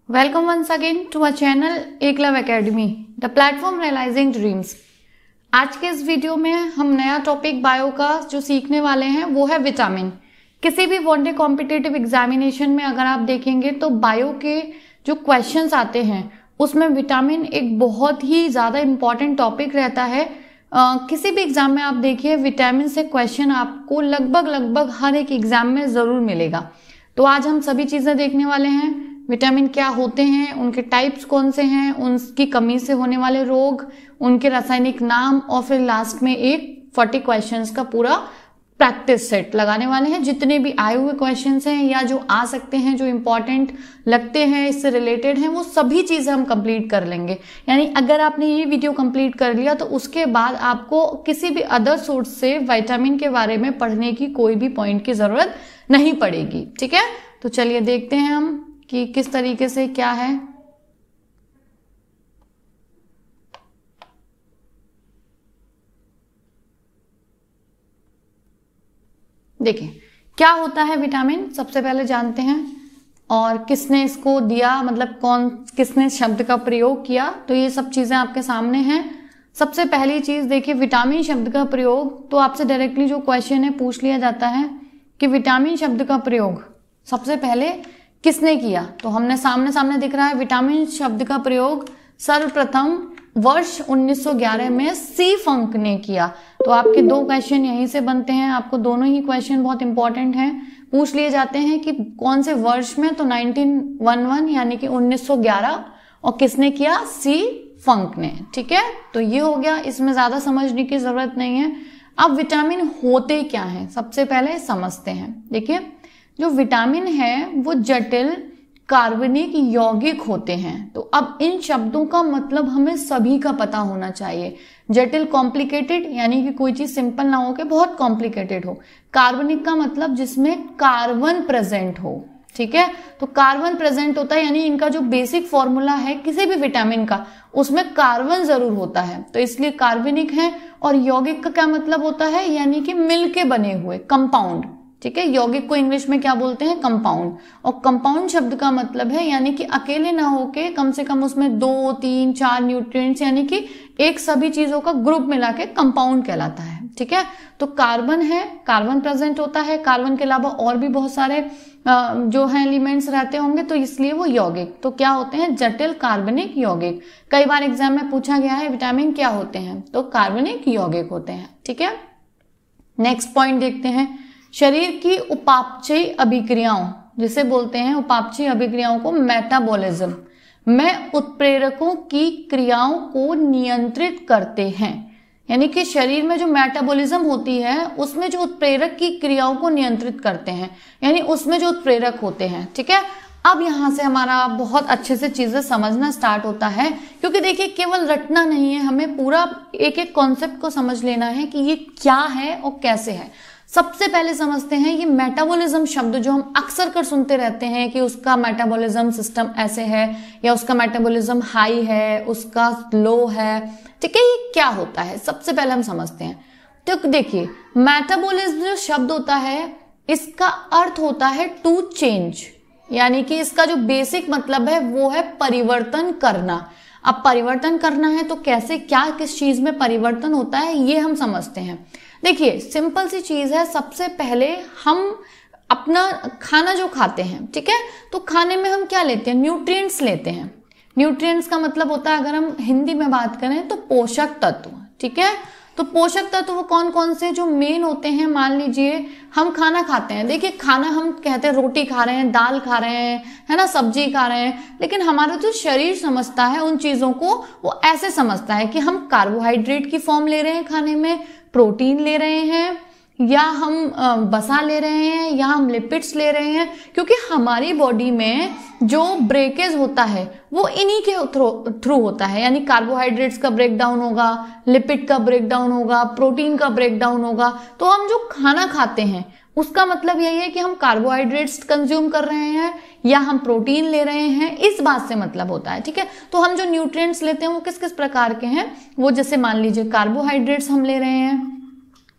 Welcome once again to our channel Eklav academy, the platform realising dreams. आज के इस video में हम नया टॉपिक बायो का जो सीखने वाले हैं वो है विटामिन। किसी भी वनडे कॉम्पिटिटिव एग्जामिनेशन में अगर आप देखेंगे तो बायो के जो क्वेश्चंस आते हैं उसमें विटामिन एक बहुत ही ज़्यादा इम्पॉर्टेंट टॉपिक रहता है। किसी भी एग्जाम में आप देखिए विटामिन से क्वेश्चन आपको लगभग हर एक एग्जाम में ज़रूर मिलेगा। तो आज हम सभी चीज़ें देखने वाले हैं। विटामिन क्या होते हैं, उनके टाइप्स कौन से हैं, उनकी कमी से होने वाले रोग, उनके रासायनिक नाम और फिर लास्ट में एक 40 क्वेश्चंस का पूरा प्रैक्टिस सेट लगाने वाले हैं। जितने भी आए हुए क्वेश्चंस हैं या जो आ सकते हैं, जो इम्पोर्टेंट लगते हैं, इससे रिलेटेड हैं, वो सभी चीज़ें हम कंप्लीट कर लेंगे। यानी अगर आपने ये वीडियो कंप्लीट कर लिया तो उसके बाद आपको किसी भी अदर सोर्स से विटामिन के बारे में पढ़ने की कोई भी पॉइंट की ज़रूरत नहीं पड़ेगी। ठीक है, तो चलिए देखते हैं हम कि किस तरीके से क्या है। देखिए क्या होता है विटामिन, सबसे पहले जानते हैं। और किसने इसको दिया, मतलब किसने शब्द का प्रयोग किया, तो ये सब चीजें आपके सामने हैं। सबसे पहली चीज देखिए, विटामिन शब्द का प्रयोग, तो आपसे डायरेक्टली जो क्वेश्चन है पूछ लिया जाता है कि विटामिन शब्द का प्रयोग सबसे पहले किसने किया। तो हमने सामने दिख रहा है विटामिन शब्द का प्रयोग सर्वप्रथम वर्ष 1911 में सी फंक ने किया। तो आपके दो क्वेश्चन यहीं से बनते हैं, आपको दोनों ही क्वेश्चन बहुत इंपॉर्टेंट हैं, पूछ लिए जाते हैं कि कौन से वर्ष में, तो 1911 यानी कि 1911, और किसने किया, सी फंक ने। ठीक है, तो ये हो गया, इसमें ज्यादा समझने की जरूरत नहीं है। अब विटामिन होते क्या हैं सबसे पहले समझते हैं। देखिए जो विटामिन है वो जटिल कार्बनिक यौगिक होते हैं। तो अब इन शब्दों का मतलब हमें सभी का पता होना चाहिए। जटिल कॉम्प्लिकेटेड यानी कि कोई चीज सिंपल ना हो के बहुत कॉम्प्लिकेटेड हो। कार्बनिक का मतलब जिसमें कार्बन प्रेजेंट हो। ठीक है, तो कार्बन प्रेजेंट होता है यानी इनका जो बेसिक फॉर्मूला है किसी भी विटामिन का उसमें कार्बन जरूर होता है, तो इसलिए कार्बनिक है। और यौगिक का क्या मतलब होता है, यानी कि मिलके बने हुए, कंपाउंड। ठीक है, यौगिक को इंग्लिश में क्या बोलते हैं, कंपाउंड। और कंपाउंड शब्द का मतलब है यानी कि अकेले ना होके कम से कम उसमें 2, 3, 4 न्यूट्रिएंट्स यानी कि एक सभी चीजों का ग्रुप मिला के कंपाउंड कहलाता है। ठीक है, तो कार्बन है, कार्बन प्रेजेंट होता है। कार्बन के अलावा और भी बहुत सारे जो है एलिमेंट्स रहते होंगे, तो इसलिए वो यौगिक तो क्या होते हैं, जटिल कार्बनिक यौगिक। कई बार एग्जाम में पूछा गया है विटामिन क्या होते हैं, तो कार्बनिक यौगिक होते हैं। ठीक है, नेक्स्ट पॉइंट देखते हैं, शरीर की उपापचयी अभिक्रियाओं, जिसे बोलते हैं उपापचयी अभिक्रियाओं को मेटाबॉलिज्म में उत्प्रेरकों की क्रियाओं को नियंत्रित करते हैं। यानी कि शरीर में जो मेटाबॉलिज्म होती है उसमें जो उत्प्रेरक की क्रियाओं को नियंत्रित करते हैं, यानी उसमें जो उत्प्रेरक होते हैं। ठीक है, अब यहां से हमारा बहुत अच्छे से चीजें समझना स्टार्ट होता है, क्योंकि देखिए केवल रटना नहीं है, हमें पूरा एक एक कॉन्सेप्ट को समझ लेना है कि ये क्या है और कैसे है। सबसे पहले समझते हैं ये मेटाबॉलिज्म शब्द जो हम अक्सर कर सुनते रहते हैं कि उसका मेटाबॉलिज्म सिस्टम ऐसे है या उसका मेटाबॉलिज्म हाई है, उसका लो है। ठीक है, ये क्या होता है सबसे पहले हम समझते हैं। तो देखिए मेटाबॉलिज्म जो शब्द होता है इसका अर्थ होता है टू चेंज, यानी कि इसका जो बेसिक मतलब है वो है परिवर्तन करना। अब परिवर्तन करना है तो कैसे, क्या किस चीज में परिवर्तन होता है ये हम समझते हैं। देखिए सिंपल सी चीज है, सबसे पहले हम अपना खाना जो खाते हैं, ठीक है, तो खाने में हम क्या लेते हैं, न्यूट्रिएंट्स लेते हैं। न्यूट्रिएंट्स का मतलब होता है, अगर हम हिंदी में बात करें तो पोषक तत्व। ठीक है, तो पोषक तत्व कौन कौन से जो मेन होते हैं, मान लीजिए हम खाना खाते हैं। देखिए खाना हम कहते हैं रोटी खा रहे हैं, दाल खा रहे हैं, है ना, सब्जी खा रहे हैं, लेकिन हमारा जो शरीर समझता है उन चीजों को वो ऐसे समझता है कि हम कार्बोहाइड्रेट की फॉर्म ले रहे हैं खाने में, प्रोटीन ले रहे हैं, या हम वसा ले रहे हैं, या हम लिपिड्स ले रहे हैं। क्योंकि हमारी बॉडी में जो ब्रेकेज होता है वो इन्हीं के थ्रू होता है, यानी कार्बोहाइड्रेट्स का ब्रेकडाउन होगा, लिपिड का ब्रेकडाउन होगा, प्रोटीन का ब्रेकडाउन होगा। तो हम जो खाना खाते हैं उसका मतलब यही है कि हम कार्बोहाइड्रेट्स कंज्यूम कर रहे हैं या हम प्रोटीन ले रहे हैं, इस बात से मतलब होता है। ठीक है, तो हम जो न्यूट्रिएंट्स लेते हैं वो किस किस प्रकार के हैं, वो जैसे मान लीजिए कार्बोहाइड्रेट्स हम ले रहे हैं,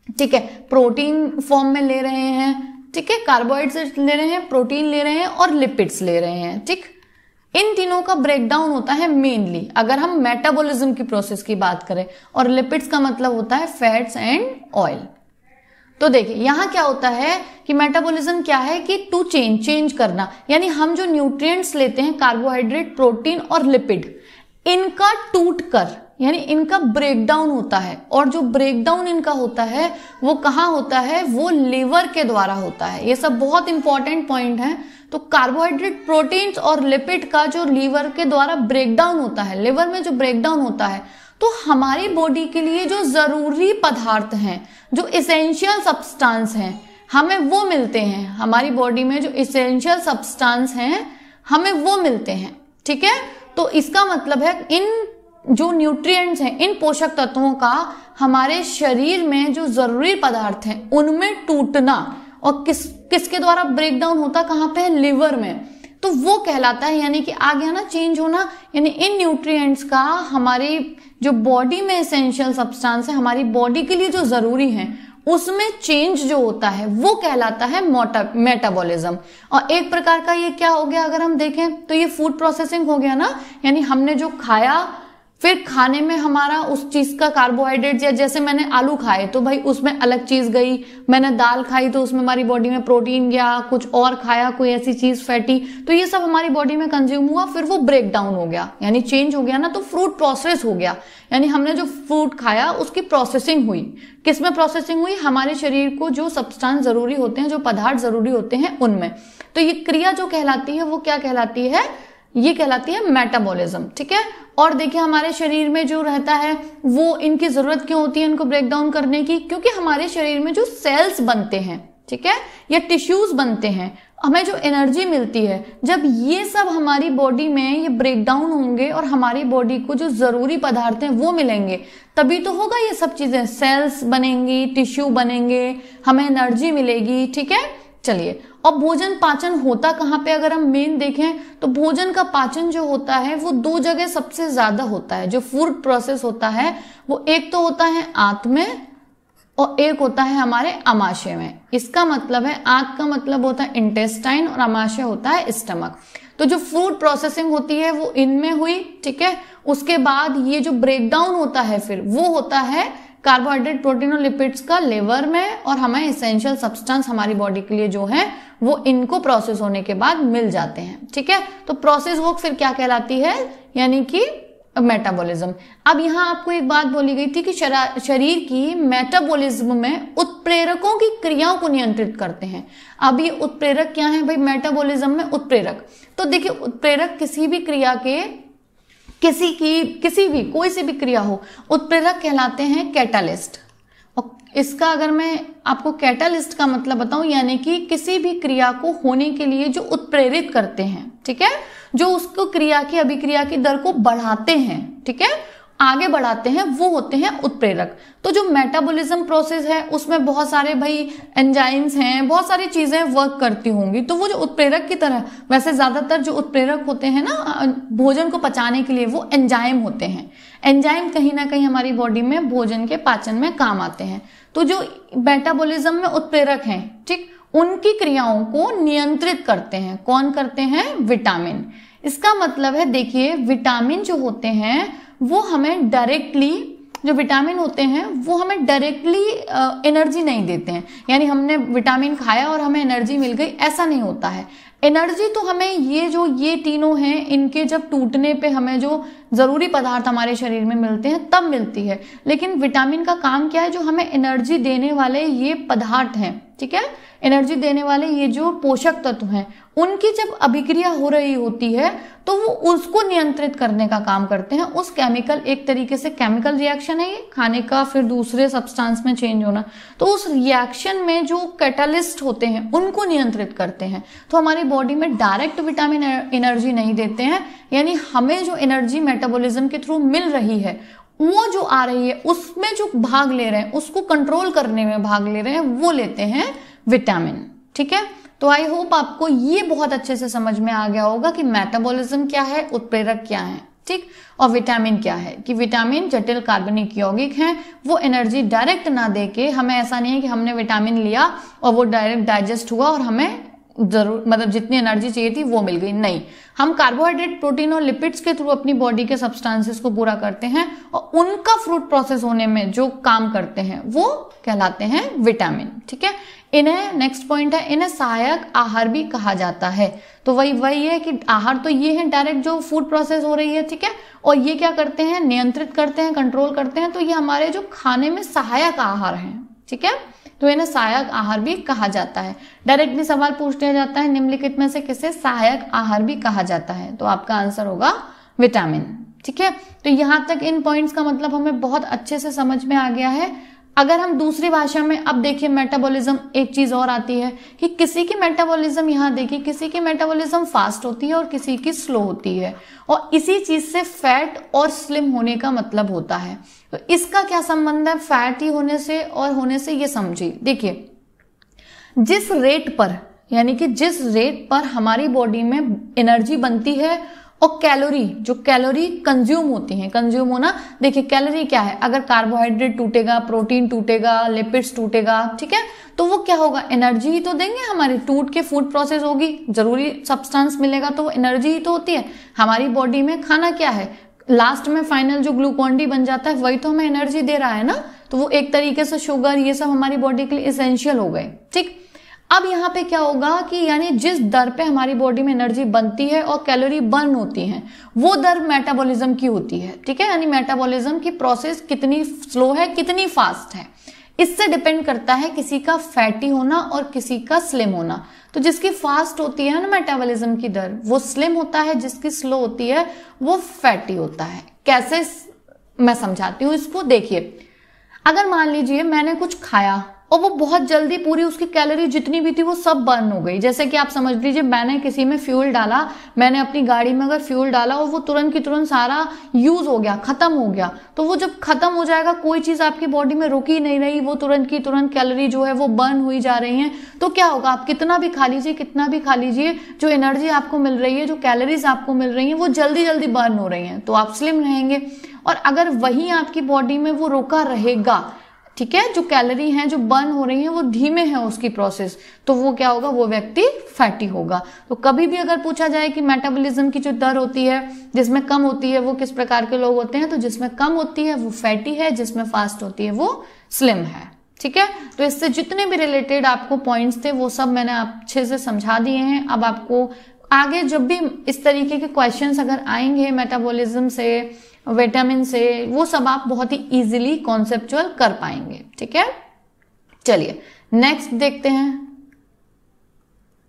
ठीक है, प्रोटीन फॉर्म में ले रहे हैं, ठीक है, कार्बोहाइड्रेट्स ले रहे हैं, प्रोटीन ले रहे हैं और लिपिड्स ले रहे हैं। ठीक, इन तीनों का ब्रेकडाउन होता है मेनली अगर हम मेटाबॉलिज्म की प्रोसेस की बात करें, और लिपिड्स का मतलब होता है फैट्स एंड ऑयल। तो देखिए यहां क्या होता है कि मेटाबॉलिज्म क्या है कि टू चेंज करना, यानी हम जो न्यूट्रिएंट्स लेते हैं कार्बोहाइड्रेट, प्रोटीन और लिपिड, इनका टूट कर यानी इनका ब्रेकडाउन होता है, और जो ब्रेकडाउन इनका होता है वो कहाँ होता है, वो लिवर के द्वारा होता है। ये सब बहुत इंपॉर्टेंट पॉइंट है। तो कार्बोहाइड्रेट, प्रोटीन्स और लिपिड का जो लीवर के द्वारा ब्रेकडाउन होता है, लिवर में जो ब्रेकडाउन होता है, तो हमारी बॉडी के लिए जो जरूरी पदार्थ हैं, जो इसेंशियल सब्सटेंस हैं, हमें वो मिलते हैं। हमारी बॉडी में जो इसेंशियल सब्सटेंस हैं हमें वो मिलते हैं, ठीक है। तो इसका मतलब है इन जो न्यूट्रिएंट्स हैं, इन पोषक तत्वों का हमारे शरीर में जो जरूरी पदार्थ हैं उनमें टूटना, और किसके द्वारा ब्रेकडाउन होता, कहाँ पे है, लिवर में, तो वो कहलाता है, यानी कि आ गया ना चेंज होना, यानी इन न्यूट्रिएंट्स का हमारी जो बॉडी में एसेंशियल सब्सटेंस है, हमारी बॉडी के लिए जो जरूरी है, उसमें चेंज जो होता है वो कहलाता है मेटाबॉलिज्म। और एक प्रकार का ये क्या हो गया, अगर हम देखें तो ये फूड प्रोसेसिंग हो गया ना, यानी हमने जो खाया, फिर खाने में हमारा उस चीज का कार्बोहाइड्रेट, या जैसे मैंने आलू खाए तो भाई उसमें अलग चीज गई, मैंने दाल खाई तो उसमें हमारी बॉडी में प्रोटीन गया, कुछ और खाया कोई ऐसी चीज फैटी, तो ये सब हमारी बॉडी में कंज्यूम हुआ, फिर वो ब्रेक डाउन हो गया, यानी चेंज हो गया ना, तो फ्रूट प्रोसेस हो गया, यानी हमने जो फ्रूट खाया उसकी प्रोसेसिंग हुई। किसमें प्रोसेसिंग हुई, हमारे शरीर को जो सब्सटेंस जरूरी होते हैं, जो पदार्थ जरूरी होते हैं उनमें। तो ये क्रिया जो कहलाती है वो क्या कहलाती है, ये कहलाती है मेटाबॉलिज्म, ठीक है। और देखिए हमारे शरीर में जो रहता है वो, इनकी जरूरत क्यों होती है इनको ब्रेक डाउन करने की, क्योंकि हमारे शरीर में जो सेल्स बनते हैं, ठीक है, या टिश्यूज बनते हैं, हमें जो एनर्जी मिलती है, जब ये सब हमारी बॉडी में ये ब्रेक डाउन होंगे और हमारी बॉडी को जो जरूरी पदार्थ हैं वो मिलेंगे, तभी तो होगा ये सब चीजें, सेल्स बनेंगी, टिश्यू बनेंगे, हमें एनर्जी मिलेगी, ठीक है। चलिए, और भोजन पाचन होता कहाँ पे, अगर हम मेन देखें तो भोजन का पाचन जो होता है वो दो जगह सबसे ज्यादा होता है। जो फूड प्रोसेस होता है वो एक तो होता है आंत में और एक होता है हमारे अमाशय में। इसका मतलब है आंत का मतलब होता है इंटेस्टाइन और अमाशय होता है स्टमक। तो जो फूड प्रोसेसिंग होती है वो इनमें हुई, ठीक है। उसके बाद ये जो ब्रेकडाउन होता है फिर वो होता है कार्बोहाइड्रेट, प्रोटीन और लिपिड्स का लिवर में, और हमें एसेंशियल सब्सटेंस हमारी बॉडी के लिए जो है वो इनको प्रोसेस होने के बाद मिल जाते हैं, ठीक है। तो प्रोसेस वर्क फिर क्या कहलाती है, यानी कि मेटाबॉलिज्म। अब यहाँ आपको एक बात बोली गई थी कि शरीर की मेटाबॉलिज्म में उत्प्रेरकों की क्रियाओं को नियंत्रित करते हैं। अब ये उत्प्रेरक क्या है भाई मेटाबॉलिज्म में, उत्प्रेरक। तो देखिए उत्प्रेरक किसी भी क्रिया के, किसी भी कोई सी भी क्रिया हो, उत्प्रेरक कहलाते हैं कैटालिस्ट। और इसका अगर मैं आपको कैटालिस्ट का मतलब बताऊं, यानी कि किसी भी क्रिया को होने के लिए जो उत्प्रेरित करते हैं, ठीक है, जो उसको क्रिया की, अभिक्रिया की दर को बढ़ाते हैं, ठीक है, आगे बढ़ाते हैं, वो होते हैं उत्प्रेरक। तो जो मेटाबॉलिज्म प्रोसेस है उसमें बहुत सारे भाई एंजाइम्स हैं, बहुत सारी चीजें वर्क करती होंगी, तो वो जो उत्प्रेरक की तरह, वैसे ज्यादातर जो उत्प्रेरक होते हैं ना भोजन को पचाने के लिए, वो एंजाइम होते हैं। एंजाइम कहीं ना कहीं हमारी बॉडी में भोजन के पाचन में काम आते हैं। तो जो मेटाबॉलिज्म में उत्प्रेरक हैं, ठीक, उनकी क्रियाओं को नियंत्रित करते हैं। कौन करते हैं, विटामिन। इसका मतलब है देखिए विटामिन जो होते हैं वो हमें डायरेक्टली, जो विटामिन होते हैं वो हमें डायरेक्टली एनर्जी नहीं देते हैं, यानी हमने विटामिन खाया और हमें एनर्जी मिल गई, ऐसा नहीं होता है। एनर्जी तो हमें ये तीनों हैं, इनके जब टूटने पे हमें जो जरूरी पदार्थ हमारे शरीर में मिलते हैं तब मिलती है। लेकिन विटामिन का काम क्या है, जो हमें एनर्जी देने वाले ये पदार्थ हैं, ठीक है, एनर्जी देने वाले ये जो पोषक तत्व हैं, उनकी जब अभिक्रिया हो रही होती है तो वो उसको नियंत्रित करने का काम करते हैं। उस केमिकल, एक तरीके से केमिकल रिएक्शन है ये, खाने का फिर दूसरे सब्सटेंस में चेंज होना, तो उस रिएक्शन में जो कैटालिस्ट होते हैं उनको नियंत्रित करते हैं। तो हमारी बॉडी में डायरेक्ट विटामिन एनर्जी नहीं देते हैं, यानी हमें जो एनर्जी मेटाबॉलिज्म के थ्रू मिल रही है वो जो आ रही है उसमें जो भाग ले रहे हैं, उसको कंट्रोल करने में भाग ले रहे हैं, वो लेते हैं विटामिन, ठीक है। तो आई होप आपको ये बहुत अच्छे से समझ में आ गया होगा कि मेटाबॉलिज्म क्या है, उत्प्रेरक क्या है, ठीक, और विटामिन क्या है। कि विटामिन जटिल कार्बनिक यौगिक हैं, वो एनर्जी डायरेक्ट ना देके, हमें ऐसा नहीं है कि हमने विटामिन लिया और वो डायरेक्ट डाइजेस्ट हुआ और हमें जरूर मतलब जितनी एनर्जी चाहिए थी वो मिल गई, नहीं। हम कार्बोहाइड्रेट, प्रोटीन और लिपिड्स के थ्रू अपनी बॉडी के सब्सटेंसेस को पूरा करते हैं और उनका फ्रूट प्रोसेस होने में जो काम करते हैं वो कहलाते हैं विटामिन, ठीक है। इन्हें, नेक्स्ट पॉइंट है, इन्हें सहायक आहार भी कहा जाता है। तो वही है कि आहार तो ये है डायरेक्ट जो फूड प्रोसेस हो रही है, ठीक है, और ये क्या करते हैं, नियंत्रित करते हैं, कंट्रोल करते हैं। तो ये हमारे जो खाने में सहायक आहार हैं, ठीक है, तो इन्हें सहायक आहार भी कहा जाता है। डायरेक्टली सवाल पूछ लिया जाता है निम्नलिखित में से किसे सहायक आहार भी कहा जाता है, तो आपका आंसर होगा विटामिन, ठीक है। तो यहां तक इन पॉइंट्स का मतलब हमें बहुत अच्छे से समझ में आ गया है। अगर हम दूसरी भाषा में अब देखिए मेटाबॉलिज्म, एक चीज और आती है कि किसी की मेटाबॉलिज्म, यहां देखिए किसी की मेटाबॉलिज्म फास्ट होती है और किसी की स्लो होती है, और इसी चीज से फैट और स्लिम होने का मतलब होता है। तो इसका क्या संबंध है फैटी होने से और होने से, ये समझिए। देखिए जिस रेट पर, यानी कि जिस रेट पर हमारी बॉडी में एनर्जी बनती है और कैलोरी, जो कैलोरी कंज्यूम होती है, कंज्यूम होना, देखिए कैलोरी क्या है, अगर कार्बोहाइड्रेट टूटेगा, प्रोटीन टूटेगा, लिपिड्स टूटेगा, ठीक है, तो वो क्या होगा, एनर्जी ही तो देंगे हमारी, टूट के फूड प्रोसेस होगी, जरूरी सब्सटेंस मिलेगा, तो वो एनर्जी ही तो होती है। हमारी बॉडी में खाना क्या है, लास्ट में फाइनल जो ग्लूकोन डी बन जाता है वही तो हमें एनर्जी दे रहा है ना, तो वो एक तरीके से शुगर, ये सब हमारी बॉडी के लिए इसेंशियल हो गए, ठीक। अब यहाँ पे क्या होगा कि यानी जिस दर पे हमारी बॉडी में एनर्जी बनती है और कैलोरी बर्न होती है वो दर मेटाबॉलिज्म की होती है, ठीक है, यानी मेटाबॉलिज्म की प्रोसेस कितनी स्लो है, कितनी फास्ट है, इससे डिपेंड करता है किसी का फैटी होना और किसी का स्लिम होना। तो जिसकी फास्ट होती है ना मेटाबॉलिज्म की दर, वो स्लिम होता है, जिसकी स्लो होती है वो फैटी होता है। कैसे, मैं समझाती हूँ इसको। देखिए अगर मान लीजिए मैंने कुछ खाया और वो बहुत जल्दी पूरी उसकी कैलोरी जितनी भी थी वो सब बर्न हो गई, जैसे कि आप समझ लीजिए मैंने किसी में फ्यूल डाला, मैंने अपनी गाड़ी में अगर फ्यूल डाला और वो तुरंत की तुरंत सारा यूज हो गया, खत्म हो गया, तो वो जब खत्म हो जाएगा, कोई चीज आपकी बॉडी में रुकी नहीं रही, वो तुरंत की तुरंत कैलोरी जो है वो बर्न हुई जा रही है, तो क्या होगा, आप कितना भी खा लीजिए, कितना भी खा लीजिए, जो एनर्जी आपको मिल रही है, जो कैलोरीज आपको मिल रही है वो जल्दी जल्दी बर्न हो रही है, तो आप स्लिम रहेंगे। और अगर वही आपकी बॉडी में वो रुका रहेगा, ठीक है, जो कैलोरी हैं जो बर्न हो रही हैं वो धीमे है उसकी प्रोसेस, तो वो क्या होगा, वो व्यक्ति फैटी होगा। तो कभी भी अगर पूछा जाए कि मेटाबॉलिज्म की जो दर होती है जिसमें कम होती है वो किस प्रकार के लोग होते हैं, तो जिसमें कम होती है वो फैटी है, जिसमें फास्ट होती है वो स्लिम है, ठीक है। तो इससे जितने भी रिलेटेड आपको पॉइंट्स थे वो सब मैंने अच्छे से समझा दिए हैं। अब आपको आगे जब भी इस तरीके के क्वेश्चंस अगर आएंगे मेटाबॉलिज्म से, विटामिन से, वो सब आप बहुत ही इजीली कॉन्सेप्चुअल कर पाएंगे, ठीक है। चलिए नेक्स्ट देखते हैं।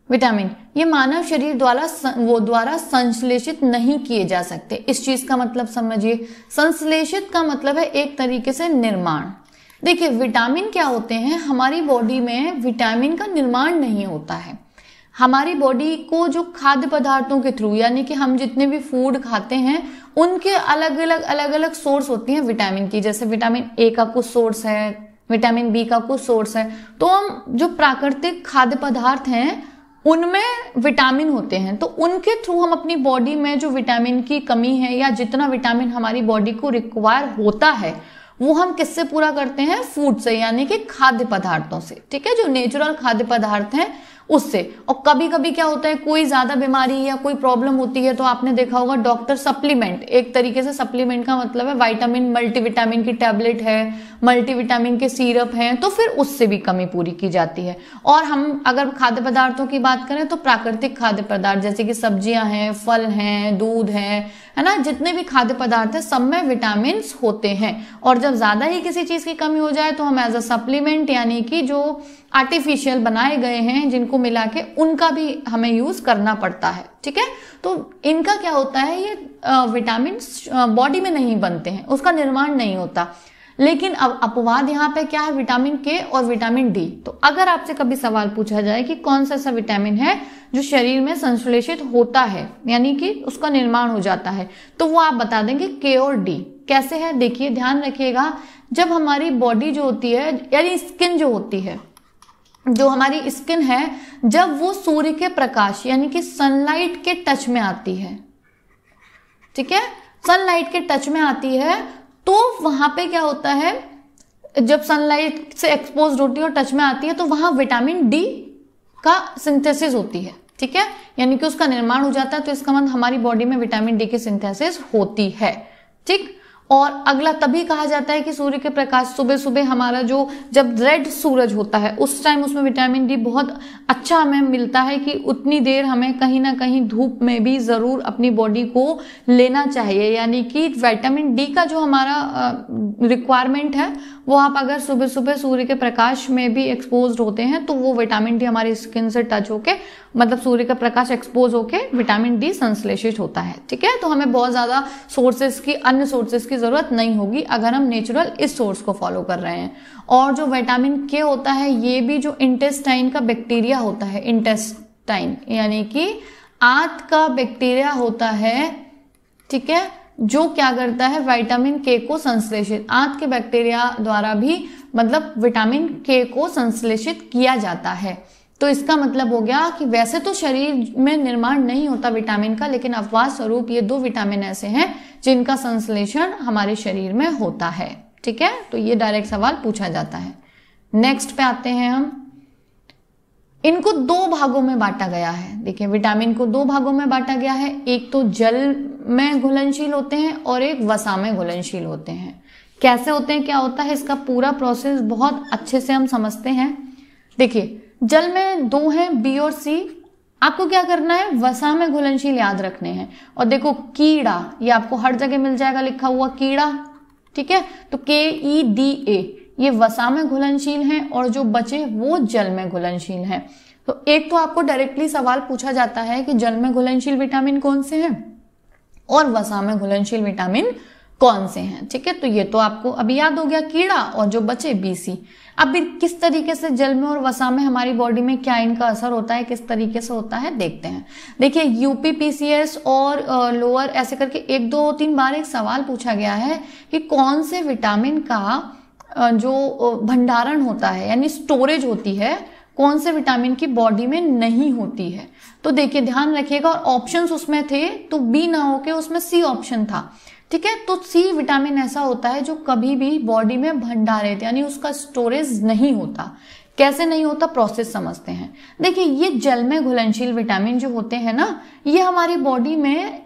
विटामिन ये मानव शरीर द्वारा संश्लेषित नहीं किए जा सकते। इस चीज का मतलब समझिए, संश्लेषित का मतलब है एक तरीके से निर्माण। देखिए विटामिन क्या होते हैं, हमारी बॉडी में विटामिन का निर्माण नहीं होता है। हमारी बॉडी को जो खाद्य पदार्थों के थ्रू, यानी कि हम जितने भी फूड खाते हैं उनके अलग अलग सोर्स होती हैं विटामिन की। जैसे विटामिन ए का कुछ सोर्स है, विटामिन बी का कुछ सोर्स है, तो हम जो प्राकृतिक खाद्य पदार्थ हैं उनमें विटामिन होते हैं, तो उनके थ्रू हम अपनी बॉडी में जो विटामिन की कमी है या जितना विटामिन हमारी बॉडी को रिक्वायर होता है वो हम किससे पूरा करते हैं, फूड से, यानी कि खाद्य पदार्थों से, ठीक है, जो नेचुरल खाद्य पदार्थ हैं उससे। और कभी कभी क्या होता है, कोई ज्यादा बीमारी या कोई प्रॉब्लम होती है तो आपने देखा होगा डॉक्टर सप्लीमेंट, एक तरीके से सप्लीमेंट का मतलब है विटामिन, मल्टीविटामिन की टैबलेट है, मल्टीविटामिन के सिरप हैं, तो फिर उससे भी कमी पूरी की जाती है। और हम अगर खाद्य पदार्थों की बात करें तो प्राकृतिक खाद्य पदार्थ जैसे कि सब्जियां हैं, फल हैं, दूध है ना, जितने भी खाद्य पदार्थ है सब में विटामिन होते हैं। और जब ज्यादा ही किसी चीज की कमी हो जाए तो हम एज अ सप्लीमेंट, यानी कि जो आर्टिफिशियल बनाए गए हैं जिनको मिला के, उनका भी हमें यूज करना पड़ता है, ठीक है। तो इनका क्या होता है, ये विटामिन बॉडी में नहीं बनते हैं, उसका निर्माण नहीं होता। लेकिन अब अपवाद यहाँ पे क्या है, विटामिन के और विटामिन डी। तो अगर आपसे कभी सवाल पूछा जाए कि कौन सा ऐसा विटामिन है जो शरीर में संश्लेषित होता है, यानी कि उसका निर्माण हो जाता है, तो वो आप बता देंगे के और डी। कैसे है, देखिए ध्यान रखिएगा, जब हमारी बॉडी जो होती है, यानी स्किन जो होती है, जो हमारी स्किन है, जब वो सूर्य के प्रकाश यानी कि सनलाइट के टच में आती है, ठीक है, सनलाइट के टच में आती है, तो वहां पे क्या होता है, जब सनलाइट से एक्सपोज होती है और टच में आती है तो वहां विटामिन डी का सिंथेसिस होती है, ठीक है, यानी कि उसका निर्माण हो जाता है। तो इसका मतलब हमारी बॉडी में विटामिन डी की सिंथेसिस होती है, ठीक। और अगला तभी कहा जाता है कि सूर्य के प्रकाश सुबह सुबह हमारा जो जब रेड सूरज होता है उस टाइम उसमें विटामिन डी बहुत अच्छा हमें मिलता है कि उतनी देर हमें कहीं ना कहीं धूप में भी जरूर अपनी बॉडी को लेना चाहिए। यानी कि विटामिन डी का जो हमारा रिक्वायरमेंट है वो आप अगर सुबह सुबह सूर्य के प्रकाश में भी एक्सपोज होते हैं तो वो विटामिन डी हमारी स्किन से टच होके मतलब सूर्य का प्रकाश एक्सपोज होके विटामिन डी संश्लेषित होता है, ठीक है। तो हमें बहुत ज्यादा सोर्सेस की अन्य सोर्सेस की जरूरत नहीं होगी अगर हम नेचुरल इस सोर्स को फॉलो कर रहे हैं। और जो विटामिन के होता है ये भी जो इंटेस्टाइन का बैक्टीरिया होता है, इंटेस्टाइन यानी कि आंत का बैक्टीरिया होता है, ठीक है, जो क्या करता है विटामिन के को संश्लेषित, आंत के बैक्टीरिया द्वारा भी मतलब विटामिन के को संश्लेषित किया जाता है। तो इसका मतलब हो गया कि वैसे तो शरीर में निर्माण नहीं होता विटामिन का, लेकिन अपवाद स्वरूप ये 2 विटामिन ऐसे हैं जिनका संश्लेषण हमारे शरीर में होता है, ठीक है। तो ये डायरेक्ट सवाल पूछा जाता है। नेक्स्ट पे आते हैं हम, इनको 2 भागों में बांटा गया है। देखिए विटामिन को 2 भागों में बांटा गया है, एक तो जल में घुलनशील होते हैं और एक वसा में घुलनशील होते हैं। कैसे होते हैं, क्या होता है, इसका पूरा प्रोसेस बहुत अच्छे से हम समझते हैं। देखिए जल में 2 हैं, बी और सी। आपको क्या करना है, वसा में घुलनशील याद रखने हैं। और देखो कीड़ा, ये आपको हर जगह मिल जाएगा लिखा हुआ कीड़ा, ठीक है। तो KEDA ये वसा में घुलनशील हैं और जो बचे वो जल में घुलनशील हैं। तो एक तो आपको डायरेक्टली सवाल पूछा जाता है कि जल में घुलनशील विटामिन कौन से हैं और वसा में घुलनशील विटामिन कौन से हैं, ठीक है। तो ये तो आपको अभी याद हो गया, कीड़ा और जो बचे BC। अब किस तरीके से जल में और वसा में हमारी बॉडी में क्या इनका असर होता है, किस तरीके से होता है देखते हैं। देखिए UPPCS और लोअर ऐसे करके 1 2 3 बार एक सवाल पूछा गया है कि कौन से विटामिन का जो भंडारण होता है यानी स्टोरेज होती है कौन से विटामिन की बॉडी में नहीं होती है। तो देखिए ध्यान रखिएगा, और ऑप्शंस उसमें थे तो B ना होके उसमें C ऑप्शन था, ठीक है। तो C विटामिन ऐसा होता है जो कभी भी बॉडी में भंडारित यानी उसका स्टोरेज नहीं होता। कैसे नहीं होता, प्रोसेस समझते हैं। देखिए ये जल में घुलनशील विटामिन जो होते हैं ना, ये हमारी बॉडी में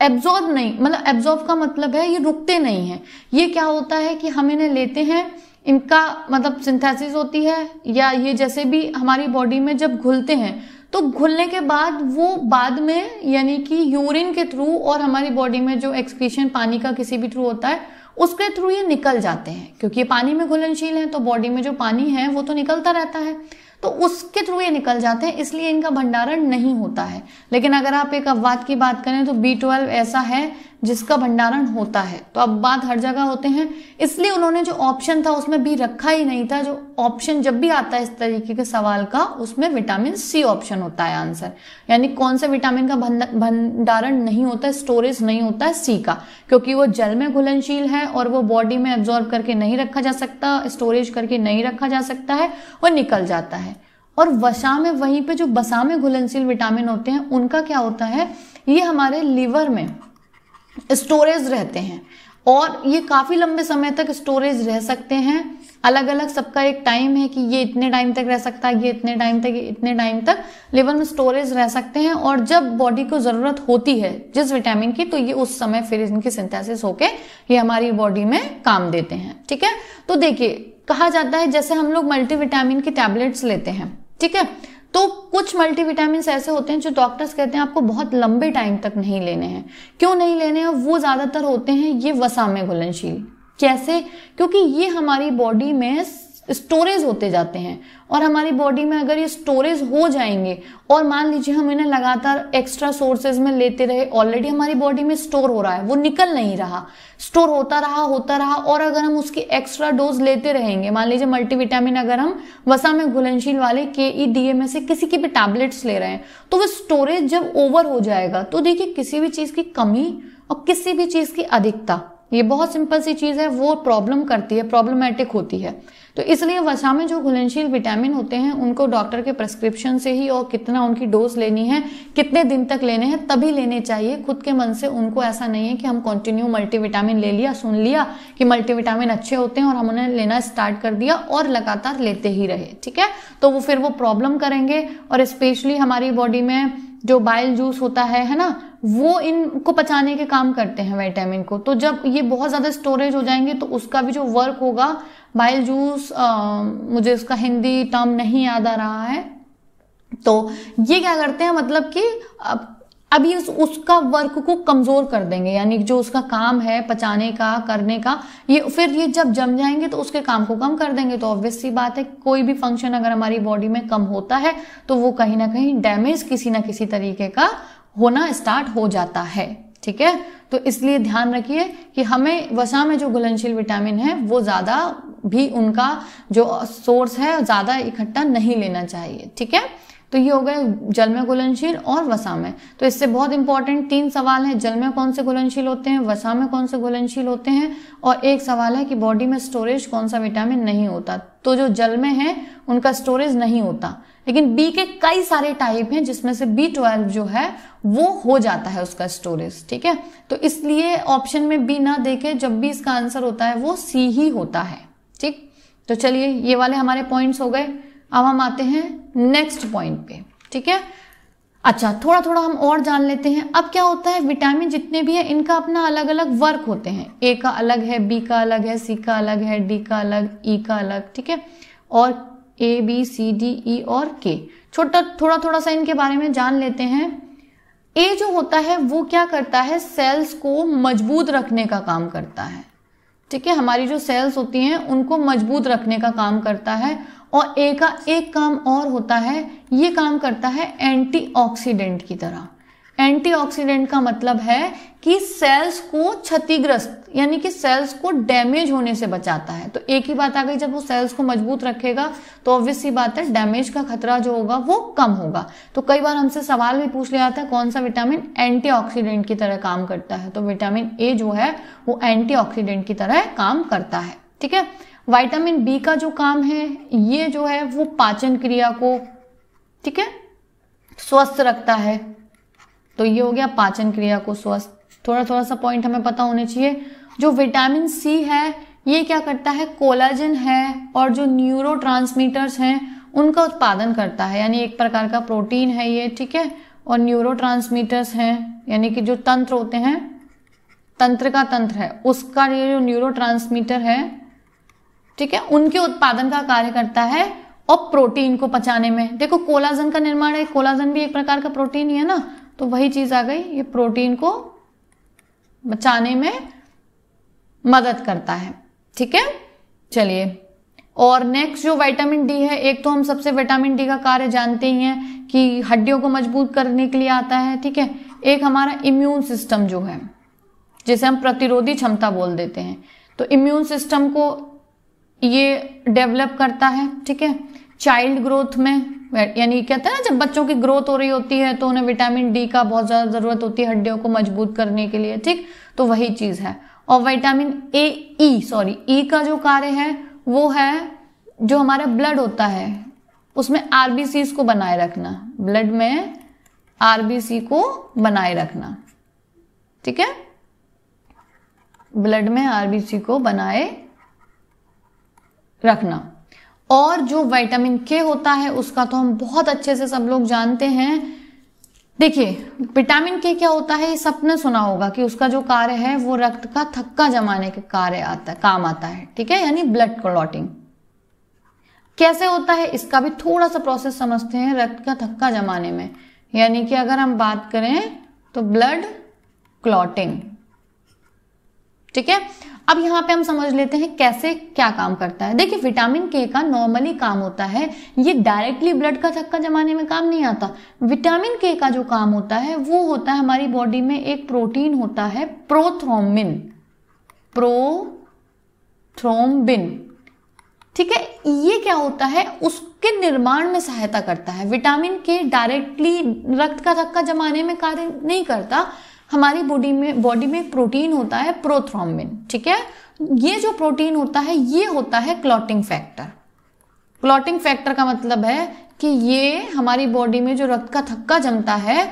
एब्जॉर्ब नहीं, मतलब एब्जॉर्ब का मतलब है ये रुकते नहीं है। ये क्या होता है कि हम इन्हें लेते हैं, इनका मतलब सिंथेसिस होती है, या ये जैसे भी हमारी बॉडी में जब घुलते हैं तो घुलने के बाद वो बाद में यानी कि यूरिन के थ्रू और हमारी बॉडी में जो एक्सक्रीशन पानी का किसी भी थ्रू होता है उसके थ्रू ये निकल जाते हैं। क्योंकि ये पानी में घुलनशील है तो बॉडी में जो पानी है वो तो निकलता रहता है, तो उसके थ्रू ये निकल जाते हैं, इसलिए इनका भंडारण नहीं होता है। लेकिन अगर आप एक अपवाद की बात करें तो B12 ऐसा है जिसका भंडारण होता है। तो अपवाद हर जगह होते हैं, इसलिए उन्होंने जो ऑप्शन था उसमें B रखा ही नहीं था। जो ऑप्शन जब भी आता है इस तरीके के सवाल का उसमें विटामिन C ऑप्शन होता है आंसर, यानी कौन से विटामिन का भंडारण नहीं होता है, स्टोरेज नहीं होता है C का, क्योंकि वो जल में घुलनशील है और वो बॉडी में एब्जॉर्ब करके नहीं रखा जा सकता, स्टोरेज करके नहीं रखा जा सकता है, वो निकल जाता है। और वसा में वहीं पे जो वसा में घुलनशील विटामिन होते हैं उनका क्या होता है, ये हमारे लीवर में स्टोरेज रहते हैं और ये काफी लंबे समय तक स्टोरेज रह सकते हैं। अलग अलग सबका एक टाइम है कि ये इतने टाइम तक रह सकता है, ये इतने टाइम तक, इतने टाइम तक लीवर में स्टोरेज रह सकते हैं। और जब बॉडी को जरूरत होती है जिस विटामिन की, तो ये उस समय फिर इनकी सिंथेसिस होके ये हमारी बॉडी में काम देते हैं, ठीक है। तो देखिए कहा जाता है जैसे हम लोग मल्टीविटामिन की टैबलेट्स लेते हैं, ठीक है, तो कुछ मल्टीविटामिन ऐसे होते हैं जो डॉक्टर्स कहते हैं आपको बहुत लंबे टाइम तक नहीं लेने हैं। क्यों नहीं लेने हैं, वो ज्यादातर होते हैं ये वसा में घुलनशील। कैसे, क्योंकि ये हमारी बॉडी में स्टोरेज होते जाते हैं और हमारी बॉडी में अगर ये स्टोरेज हो जाएंगे और मान लीजिए हम इन्हें लगातार एक्स्ट्रा सोर्सेज में लेते रहे, ऑलरेडी हमारी बॉडी में स्टोर हो रहा है, वो निकल नहीं रहा, स्टोर होता रहा और अगर हम उसकी एक्स्ट्रा डोज लेते रहेंगे, मान लीजिए मल्टीविटामिन अगर हम वसा में घुलनशील वाले KEDA में से किसी की भी टैबलेट्स ले रहे हैं, तो वो स्टोरेज जब ओवर हो जाएगा तो देखिए किसी भी चीज की कमी और किसी भी चीज की अधिकता, ये बहुत सिंपल सी चीज है, वो प्रॉब्लम करती है, प्रॉब्लमेटिक होती है। तो इसलिए वसा में जो घुलनशील विटामिन होते हैं उनको डॉक्टर के प्रिस्क्रिप्शन से ही, और कितना उनकी डोज लेनी है, कितने दिन तक लेने हैं, तभी लेने चाहिए। खुद के मन से उनको ऐसा नहीं है कि हम कंटिन्यू मल्टीविटामिन ले लिया, सुन लिया कि मल्टीविटामिन अच्छे होते हैं और हम उन्हें लेना स्टार्ट कर दिया और लगातार लेते ही रहे, ठीक है। तो वो फिर वो प्रॉब्लम करेंगे। और स्पेशली हमारी बॉडी में जो बाइल जूस होता है ना, वो इनको पचाने के काम करते हैं विटामिन को। तो जब ये बहुत ज्यादा स्टोरेज हो जाएंगे तो उसका भी जो वर्क होगा, बाइल जूस, मुझे उसका हिंदी टर्म नहीं याद आ रहा है, तो ये क्या करते हैं, मतलब कि अभी उसका वर्क को कमजोर कर देंगे, यानी जो उसका काम है पचाने का, करने का, ये फिर ये जब जम जाएंगे तो उसके काम को कम कर देंगे। तो ऑब्वियस सी बात है, कोई भी फंक्शन अगर हमारी बॉडी में कम होता है तो वो कहीं ना कहीं डैमेज किसी ना किसी तरीके का होना स्टार्ट हो जाता है, ठीक है। तो इसलिए ध्यान रखिए कि हमें वसा में जो घुलनशील विटामिन है वो ज्यादा भी उनका जो सोर्स है ज्यादा इकट्ठा नहीं लेना चाहिए, ठीक है। तो ये हो गए जल में घुलनशील और वसा में। तो इससे बहुत इंपॉर्टेंट 3 सवाल हैं, जल में कौन से घुलनशील होते हैं, वसा में कौन से घुलनशील होते हैं, और एक सवाल है कि बॉडी में स्टोरेज कौन सा विटामिन नहीं होता। तो जो जल में है उनका स्टोरेज नहीं होता, लेकिन बी के कई सारे टाइप हैं जिसमें से B12 जो है वो हो जाता है उसका स्टोरेज, ठीक है। तो इसलिए ऑप्शन में बी ना देके जब भी इसका आंसर होता है वो सी ही होता है, ठीक। तो चलिए ये वाले हमारे पॉइंट्स हो गए। अब हम आते हैं नेक्स्ट पॉइंट पे, ठीक है। अच्छा, थोड़ा थोड़ा हम और जान लेते हैं। अब क्या होता है, विटामिन जितने भी है इनका अपना अलग अलग वर्क होते हैं। ए का अलग है, बी का अलग है, सी का अलग है, डी का अलग, ई का अलग, ठीक है। और A B C D E और के, थोड़ा थोड़ा सा इनके बारे में जान लेते हैं। ए जो होता है वो क्या करता है, सेल्स को मजबूत रखने का काम करता है, ठीक है। हमारी जो सेल्स होती हैं उनको मजबूत रखने का काम करता है। और ए का एक काम और होता है, ये काम करता है एंटीऑक्सीडेंट की तरह। एंटीऑक्सीडेंट का मतलब है कि सेल्स को क्षतिग्रस्त, यानी कि सेल्स को डैमेज होने से बचाता है। तो एक ही बात आ गई, जब वो सेल्स को मजबूत रखेगा तो ऑब्वियस सी बात है डैमेज का खतरा जो होगा वो कम होगा। तो कई बार हमसे सवाल भी पूछ लिया जाता है कौन सा विटामिन एंटीऑक्सीडेंट की तरह काम करता है। तो विटामिन ए जो है वो एंटीऑक्सीडेंट की तरह काम करता है, ठीक है। विटामिन बी का जो काम है ये जो है वो पाचन क्रिया को, ठीक है, स्वस्थ रखता है। तो ये हो गया पाचन क्रिया को स्वस्थ। थोड़ा थोड़ा सा पॉइंट हमें पता होने चाहिए। जो विटामिन सी है ये क्या करता है, कोलाजन है और जो न्यूरोट्रांसमीटर्स हैं उनका उत्पादन करता है, यानी एक प्रकार का प्रोटीन है ये, ठीक है। और न्यूरोट्रांसमीटर्स हैं, यानी कि जो तंत्र होते हैं, तंत्र का तंत्र है उसका ये जो न्यूरोट्रांसमीटर है, ठीक है, उनके उत्पादन का कार्य करता है। और प्रोटीन को पचाने में, देखो कोलाजन का निर्माण है, कोलाजन भी एक प्रकार का प्रोटीन ही है ना, तो वही चीज आ गई, ये प्रोटीन को बचाने में मदद करता है, ठीक है। चलिए, और नेक्स्ट जो विटामिन डी है, एक तो हम सबसे विटामिन डी का कार्य जानते ही हैं कि हड्डियों को मजबूत करने के लिए आता है, ठीक है। एक हमारा इम्यून सिस्टम जो है, जिसे हम प्रतिरोधी क्षमता बोल देते हैं, तो इम्यून सिस्टम को ये डेवलप करता है, ठीक है। चाइल्ड ग्रोथ में, यानी कहते हैं ना जब बच्चों की ग्रोथ हो रही होती है तो उन्हें विटामिन डी का बहुत ज्यादा जरूरत होती है हड्डियों को मजबूत करने के लिए, ठीक। तो वही चीज है। और विटामिन ई का जो कार्य है वो है जो हमारा ब्लड होता है उसमें आरबीसी को बनाए रखना, ब्लड में आरबीसी को बनाए रखना, ठीक है। ब्लड में आरबीसी को बनाए रखना। और जो विटामिन के होता है उसका तो हम बहुत अच्छे से सब लोग जानते हैं। देखिए विटामिन के क्या होता है, ये सबने सुना होगा कि उसका जो कार्य है वो रक्त का थक्का जमाने के काम आता है, ठीक है, यानी ब्लड क्लॉटिंग। कैसे होता है इसका भी थोड़ा सा प्रोसेस समझते हैं। रक्त का थक्का जमाने में, यानी कि अगर हम बात करें तो ब्लड क्लॉटिंग, ठीक है। अब यहां पे हम समझ लेते हैं कैसे क्या काम करता है। देखिए विटामिन के का नॉर्मली काम होता है, ये डायरेक्टली ब्लड का थक्का जमाने में काम नहीं आता। विटामिन के का जो काम होता है वो होता है हमारी बॉडी में एक प्रोटीन होता है प्रोथ्रोम्बिन, ठीक है। ये क्या होता है, उसके निर्माण में सहायता करता है। विटामिन के डायरेक्टली रक्त का थक्का जमाने में कार्य नहीं करता। हमारी बॉडी में एक प्रोटीन होता है प्रोथ्रोम्बिन, ठीक है। ये जो प्रोटीन होता है ये होता है क्लॉटिंग फैक्टर। क्लॉटिंग फैक्टर का मतलब है कि ये हमारी बॉडी में जो रक्त का थक्का जमता है,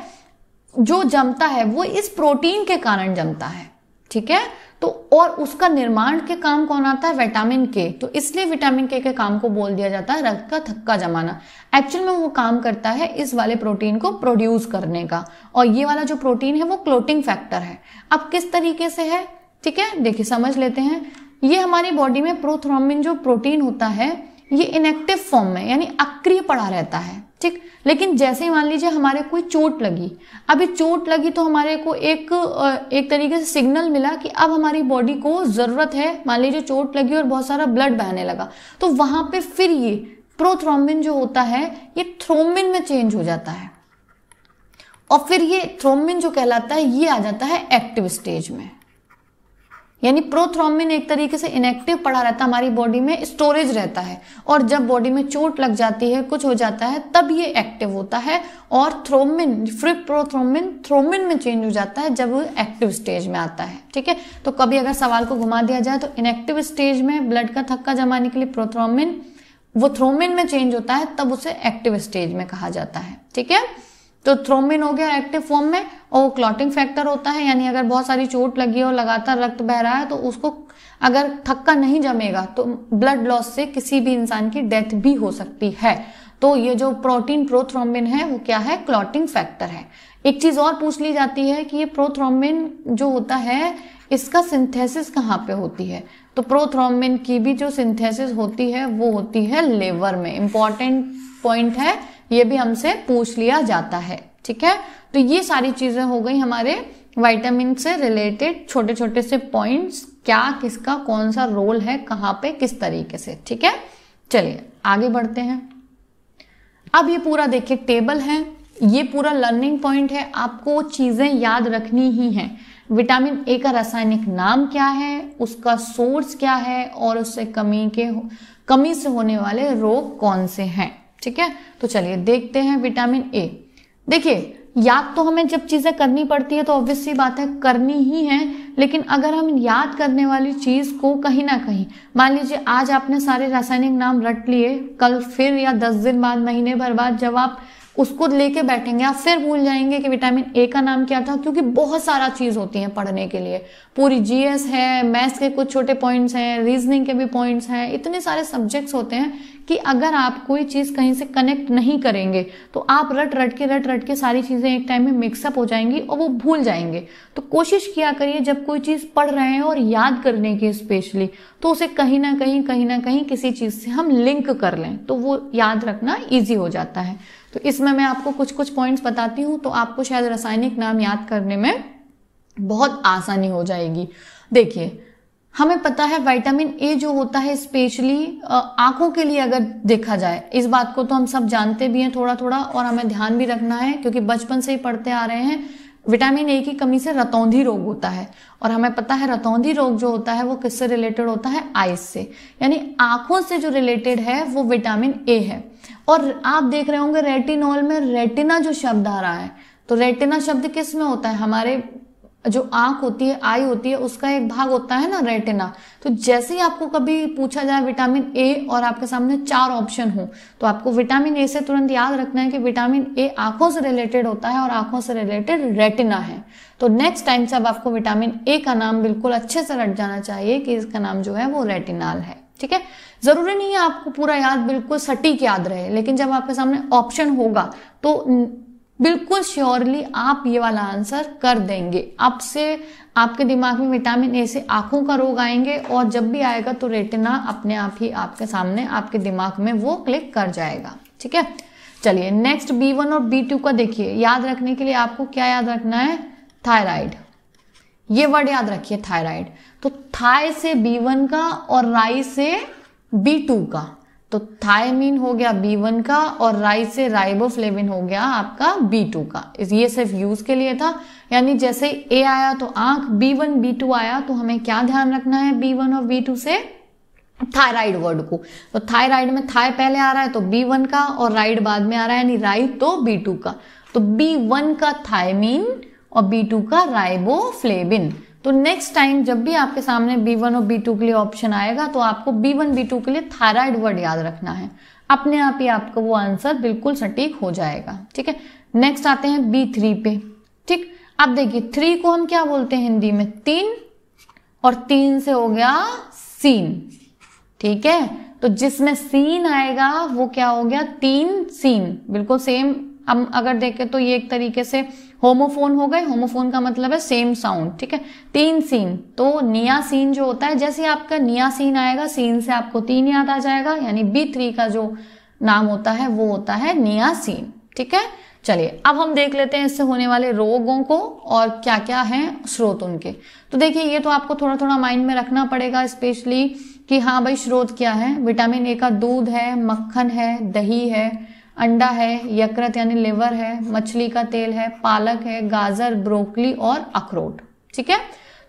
जो जमता है वो इस प्रोटीन के कारण जमता है, ठीक है। तो और उसका निर्माण के काम कौन आता है? विटामिन के। तो इसलिए विटामिन के काम को बोल दिया जाता है रक्त का थक्का जमाना। एक्चुअल में वो काम करता है इस वाले प्रोटीन को प्रोड्यूस करने का, और ये वाला जो प्रोटीन है वो क्लोटिंग फैक्टर है। अब किस तरीके से है, ठीक है, देखिए समझ लेते हैं। ये हमारी बॉडी में प्रोथ्रोम्बिन जो प्रोटीन होता है ये इनएक्टिव फॉर्म में यानी अक्रिय पड़ा रहता है, ठीक। लेकिन जैसे ही मान लीजिए हमारे कोई चोट लगी, अभी चोट लगी तो हमारे को एक तरीके से सिग्नल मिला कि अब हमारी बॉडी को जरूरत है, मान लीजिए चोट लगी और बहुत सारा ब्लड बहने लगा, तो वहां पे फिर ये प्रोथ्रोम्बिन जो होता है ये थ्रोम्बिन में चेंज हो जाता है, और फिर ये थ्रोम्बिन जो कहलाता है ये आ जाता है एक्टिव स्टेज में। यानी प्रोथ्रोम्बिन एक तरीके से इनएक्टिव पड़ा रहता है हमारी बॉडी में, स्टोरेज रहता है, और जब बॉडी में चोट लग जाती है, कुछ हो जाता है, तब ये एक्टिव होता है, और थ्रोम्बिन फिर प्रोथ्रोम्बिन थ्रोम्बिन में चेंज हो जाता है जब वो एक्टिव स्टेज में आता है, ठीक है। तो कभी अगर सवाल को घुमा दिया जाए तो इनएक्टिव स्टेज में ब्लड का थक्का जमाने के लिए प्रोथ्रोम्बिन वो थ्रोम्बिन में चेंज होता है, तब उसे एक्टिव स्टेज में कहा जाता है, ठीक है। तो थ्रोम्बिन हो गया एक्टिव फॉर्म में, और वो क्लॉटिंग फैक्टर होता है, यानी अगर बहुत सारी चोट लगी है और लगातार रक्त बह रहा है तो उसको अगर थक्का नहीं जमेगा तो ब्लड लॉस से किसी भी इंसान की डेथ भी हो सकती है। तो ये जो प्रोटीन प्रोथ्रोम्बिन है वो क्या है? क्लॉटिंग फैक्टर है। एक चीज और पूछ ली जाती है कि ये प्रोथ्रोम्बिन जो होता है इसका सिंथेसिस कहाँ पे होती है? तो प्रोथ्रोम्बिन की भी जो सिंथेसिस होती है वो होती है लिवर में। इंपॉर्टेंट पॉइंट है, ये भी हमसे पूछ लिया जाता है, ठीक है। तो ये सारी चीजें हो गई हमारे विटामिन से रिलेटेड छोटे छोटे से पॉइंट्स, क्या किसका कौन सा रोल है, कहाँ पे किस तरीके से, ठीक है। चलिए आगे बढ़ते हैं। अब ये पूरा देखिए टेबल है, ये पूरा लर्निंग पॉइंट है, आपको चीजें याद रखनी ही हैं। विटामिन ए का रासायनिक नाम क्या है, उसका सोर्स क्या है, और उससे कमी से होने वाले रोग कौन से हैं, ठीक है। तो चलिए देखते हैं विटामिन ए। देखिए याद तो हमें जब चीजें करनी पड़ती है तो ऑब्वियस सी बात है करनी ही है, लेकिन अगर हम याद करने वाली चीज को कहीं ना कहीं, मान लीजिए आज आपने सारे रासायनिक नाम रट लिए, कल फिर या 10 दिन बाद, महीने भर बाद जब आप उसको लेके बैठेंगे आप फिर भूल जाएंगे कि विटामिन ए का नाम क्या था, क्योंकि बहुत सारा चीज होती है पढ़ने के लिए। पूरी जीएस है, मैथ्स के कुछ छोटे पॉइंट्स हैं, रीजनिंग के भी पॉइंट्स हैं, इतने सारे सब्जेक्ट्स होते हैं कि अगर आप कोई चीज कहीं से कनेक्ट नहीं करेंगे तो आप रट रट के सारी चीजें एक टाइम में मिक्सअप हो जाएंगी और वो भूल जाएंगे। तो कोशिश किया करिए जब कोई चीज पढ़ रहे हैं और याद करने की स्पेशली, तो उसे कहीं ना कहीं किसी चीज से हम लिंक कर लें तो वो याद रखना ईजी हो जाता है। तो इसमें मैं आपको कुछ पॉइंट्स बताती हूँ तो आपको शायद रासायनिक नाम याद करने में बहुत आसानी हो जाएगी। देखिए हमें पता है विटामिन ए जो होता है स्पेशली आंखों के लिए अगर देखा जाए, इस बात को तो हम सब जानते भी हैं थोड़ा थोड़ा, और हमें ध्यान भी रखना है क्योंकि बचपन से ही पढ़ते आ रहे हैं। विटामिन ए की कमी से रतौंधी रोग होता है, और हमें पता है रतौंधी रोग जो होता है वो किससे रिलेटेड होता है? आइज से, यानी आंखों से जो रिलेटेड है वो विटामिन ए है। और आप देख रहे होंगे रेटिनॉल में रेटिना जो शब्द आ रहा है, तो रेटिना शब्द किस में होता है? हमारे जो आंख होती है, आई होती है, उसका एक भाग होता है ना रेटिना। तो जैसे ही आपको कभी पूछा जाए विटामिन ए और आपके सामने 4 ऑप्शन हो, तो आपको विटामिन ए से तुरंत याद रखना है कि विटामिन ए आंखों से रिलेटेड होता है और आंखों से रिलेटेड रेटिना है। तो नेक्स्ट टाइम से अब आपको विटामिन ए का नाम बिल्कुल अच्छे से रट जाना चाहिए कि इसका नाम जो है वो रेटिनॉल है, ठीक है। जरूरी नहीं है आपको पूरा याद बिल्कुल सटीक याद रहे, लेकिन जब आपके सामने ऑप्शन होगा तो बिल्कुल श्योरली आप ये वाला आंसर कर देंगे। अब से आपके दिमाग में विटामिन ए से आंखों का रोग आएंगे, और जब भी आएगा तो रेटिना अपने आप ही आपके सामने आपके दिमाग में वो क्लिक कर जाएगा, ठीक है। चलिए नेक्स्ट B1 और B2 का देखिए। याद रखने के लिए आपको क्या याद रखना है? थायराइड, ये वर्ड याद रखिए थायराइड। तो थाई से B1 का और राई से B2 का, तो थायमीन हो गया B1 का और राई से राइबोफ्लेविन हो गया आपका B2 का। ये सिर्फ यूज के लिए था, यानी जैसे ए आया तो आंख, B1 B2 आया तो हमें क्या ध्यान रखना है B1 और B2 से? थायराइड वर्ड को। तो थायराइड में थाय पहले आ रहा है तो B1 का, और राइड बाद में आ रहा है यानी राई तो B2 का। तो B1 का थायमीन और B2 का राइबोफ्लेविन। तो नेक्स्ट टाइम जब भी आपके सामने B1 और B2 के लिए ऑप्शन आएगा तो आपको B1 B2 के लिए थायराइड वर्ड याद रखना है, अपने आप ही आपको वो आंसर बिल्कुल सटीक हो जाएगा। ठीक है, नेक्स्ट आते हैं B3 पे। ठीक, अब देखिए 3 को हम क्या बोलते हैं हिंदी में? 3, और 3 से हो गया सीन। ठीक है, तो जिसमें सीन आएगा वो क्या हो गया? 3 सीन, बिल्कुल सेम। अब अगर देखें तो ये एक तरीके से होमोफोन हो गए, होमोफोन का मतलब है सेम साउंड। ठीक है, 3 सीन, तो नियासीन जो होता है, जैसे आपका नियासीन आएगा सीन से आपको 3 याद आ जाएगा, यानी B3 का जो नाम होता है वो होता है नियासीन। ठीक है, चलिए अब हम देख लेते हैं इससे होने वाले रोगों को और क्या क्या हैं स्रोत उनके। तो देखिए ये तो आपको थोड़ा थोड़ा माइंड में रखना पड़ेगा स्पेशली कि हाँ भाई स्रोत क्या है। विटामिन ए का दूध है, मक्खन है, दही है, अंडा है, यकृत यानी लिवर है, मछली का तेल है, पालक है, गाजर, ब्रोकली और अखरोट। ठीक है,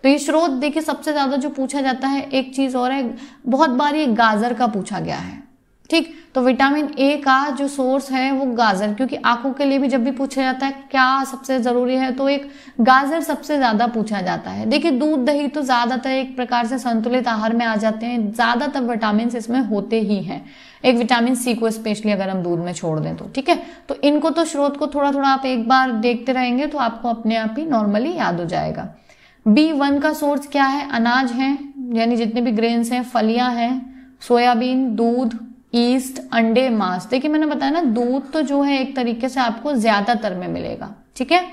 तो ये स्रोत देखिए सबसे ज्यादा जो पूछा जाता है, एक चीज और है, बहुत बार ये गाजर का पूछा गया है। ठीक, तो विटामिन ए का जो सोर्स है वो गाजर, क्योंकि आंखों के लिए भी जब भी पूछा जाता है क्या सबसे जरूरी है तो एक गाजर सबसे ज्यादा पूछा जाता है। देखिए दूध दही तो ज्यादातर एक प्रकार से संतुलित आहार में आ जाते हैं, ज्यादातर विटामिन इसमें होते ही हैं, एक विटामिन सी को स्पेशली अगर हम दूध में छोड़ दें तो। ठीक है, तो इनको तो स्रोत को थोड़ा थोड़ा आप एक बार देखते रहेंगे तो आपको अपने आप ही नॉर्मली याद हो जाएगा। B1 का सोर्स क्या है? अनाज है, यानी जितने भी ग्रेन्स हैं, फलियां हैं, सोयाबीन, दूध, ईस्ट, अंडे, मांस। देखिए मैंने बताया ना दूध तो जो है एक तरीके से आपको ज्यादातर में मिलेगा। ठीक है,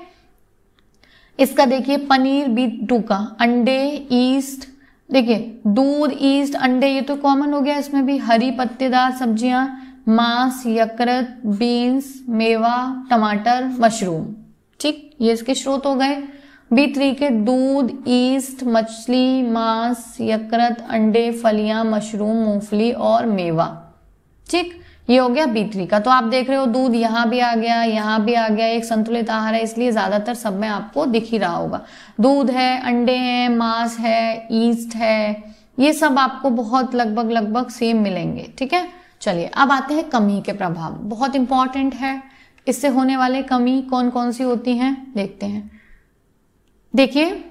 इसका देखिए पनीर B2 का, अंडे, ईस्ट, देखिए दूध, ईस्ट, अंडे ये तो कॉमन हो गया, इसमें भी हरी पत्तेदार सब्जियां, मांस, यकृत, बीन्स, मेवा, टमाटर, मशरूम। ठीक, ये इसके स्रोत हो गए। B3 के दूध, ईस्ट, मछली, मांस, यकृत, अंडे, फलियां, मशरूम, मूंगफली और मेवा। ठीक, ये हो गया B3 का। तो आप देख रहे हो दूध यहाँ भी आ गया, यहाँ भी आ गया, एक संतुलित आहार है इसलिए ज्यादातर सब में आपको दिख ही रहा होगा। दूध है, अंडे हैं, मांस है, ईस्ट है, ये सब आपको बहुत लगभग सेम मिलेंगे। ठीक है, चलिए अब आते हैं कमी के प्रभाव, बहुत इंपॉर्टेंट है। इससे होने वाले कमी कौन कौन सी होती हैं देखते हैं। देखिए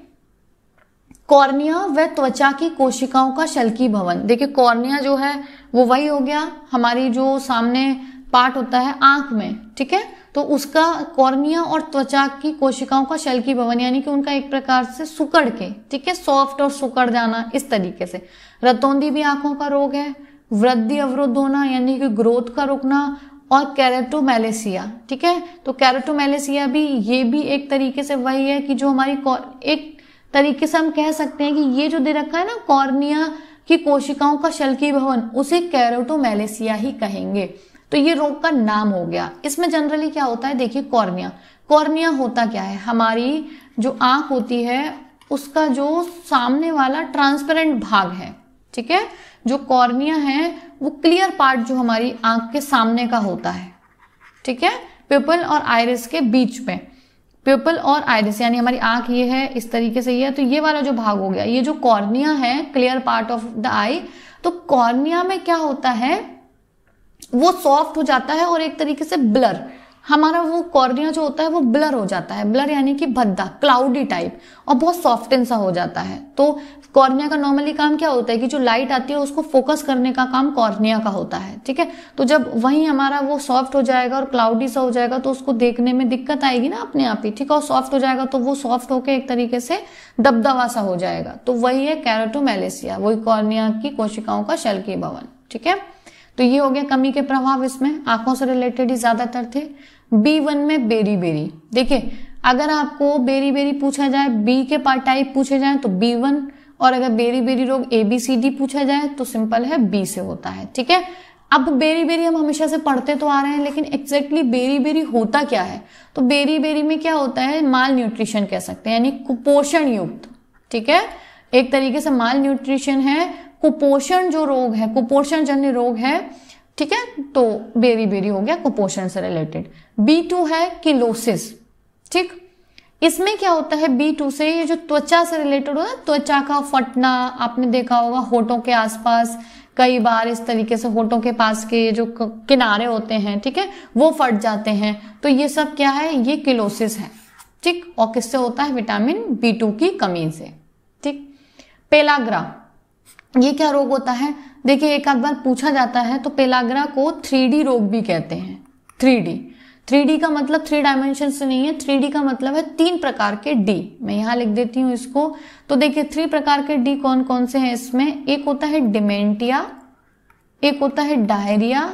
कॉर्निया व त्वचा की कोशिकाओं का शल्की भवन। देखिए कॉर्निया जो है वो वही हो गया हमारी जो सामने पार्ट होता है आंख में। ठीक है, तो उसका कॉर्निया और त्वचा की कोशिकाओं का शल्की भवन, यानी कि उनका एक प्रकार से सिकुड़ के, ठीक है, सॉफ्ट और सिकुड़ जाना इस तरीके से। रतौंधी भी आंखों का रोग है, वृद्धि अवरुद्ध होना यानी कि ग्रोथ का रुकना, और कैरेटोमेलेसिया। ठीक है, तो कैरेटोमेलेसिया भी ये भी एक तरीके से वही है कि जो हमारी एक तरीके से हम कह सकते हैं कि ये जो दे रखा है ना कॉर्निया की कोशिकाओं का शल्की भवन, उसे कैरेटोमेलेसिया ही कहेंगे। तो ये रोग का नाम हो गया। इसमें जनरली क्या होता है, देखिए कॉर्निया होता क्या है, हमारी जो आंख होती है उसका जो सामने वाला ट्रांसपेरेंट भाग है। ठीक है, जो कॉर्निया है वो क्लियर पार्ट जो हमारी आंख के सामने का होता है। ठीक है, प्यूपल और आइरिस के बीच में, प्यूपल और आइरिस यानी हमारी आंख ये है इस तरीके से, ये है तो ये वाला जो भाग हो गया, ये जो कॉर्निया है क्लियर पार्ट ऑफ द आई। तो कॉर्निया में क्या होता है, वो सॉफ्ट हो जाता है और एक तरीके से ब्लर, हमारा वो कॉर्निया जो होता है वो ब्लर हो जाता है, ब्लर यानी कि भद्दा, क्लाउडी टाइप, और बहुत सॉफ्टन सा हो जाता है। तो कॉर्निया का नॉर्मली काम क्या होता है कि जो लाइट आती है उसको फोकस करने का काम कॉर्निया का होता है। ठीक है, तो जब वही हमारा वो सॉफ्ट हो जाएगा और क्लाउडी सा हो जाएगा तो उसको देखने में दिक्कत आएगी ना अपने आप ही। ठीक है, और सॉफ्ट हो जाएगा तो वो सॉफ्ट होकर एक तरीके से दबदबा सा हो जाएगा, तो वही है कैरेटोमेलेसिया, वही कॉर्निया की कोशिकाओं का शल्की भवन। ठीक है, तो ये हो गया कमी के प्रभाव, इसमें आंखों से रिलेटेड ही ज्यादातर थे। B1 में बेरी, देखिए अगर आपको बेरी पूछा जाए, बी के पार्ट टाइप पूछे जाए तो B1, और अगर बेरी रोग ABCD पूछा जाए तो सिंपल है B से होता है। ठीक है, अब बेरी हम हमेशा से पढ़ते तो आ रहे हैं, लेकिन एग्जैक्टली बेरी होता क्या है, तो बेरी में क्या होता है, माल न्यूट्रिशन कह सकते हैं, यानी कुपोषण युक्त। ठीक है, एक तरीके से माल न्यूट्रिशन है, कुपोषण जो रोग है, कुपोषण जन्य रोग है। ठीक है, तो बेरी हो गया कुपोषण से रिलेटेड। B2 है किलोसिस। ठीक, इसमें क्या होता है B2 से, ये जो त्वचा से रिलेटेड होता है, त्वचा का फटना, आपने देखा होगा होठों के आसपास कई बार इस तरीके से होठों के पास के जो किनारे होते हैं, ठीक है, वो फट जाते हैं, तो ये सब क्या है, ये किलोसिस है। ठीक, और किससे होता है, विटामिन B2 की कमी से। ठीक। पेलाग्रा, ये क्या रोग होता है? देखिए एक आध बार पूछा जाता है, तो पेलाग्रा को 3D रोग भी कहते हैं। 3D का मतलब 3 डायमेंशन से नहीं है, 3D का मतलब है 3 प्रकार के डी। मैं यहां लिख देती हूं इसको। तो देखिए 3 प्रकार के डी कौन कौन से हैं इसमें? एक होता है डिमेंटिया, एक होता है डायरिया,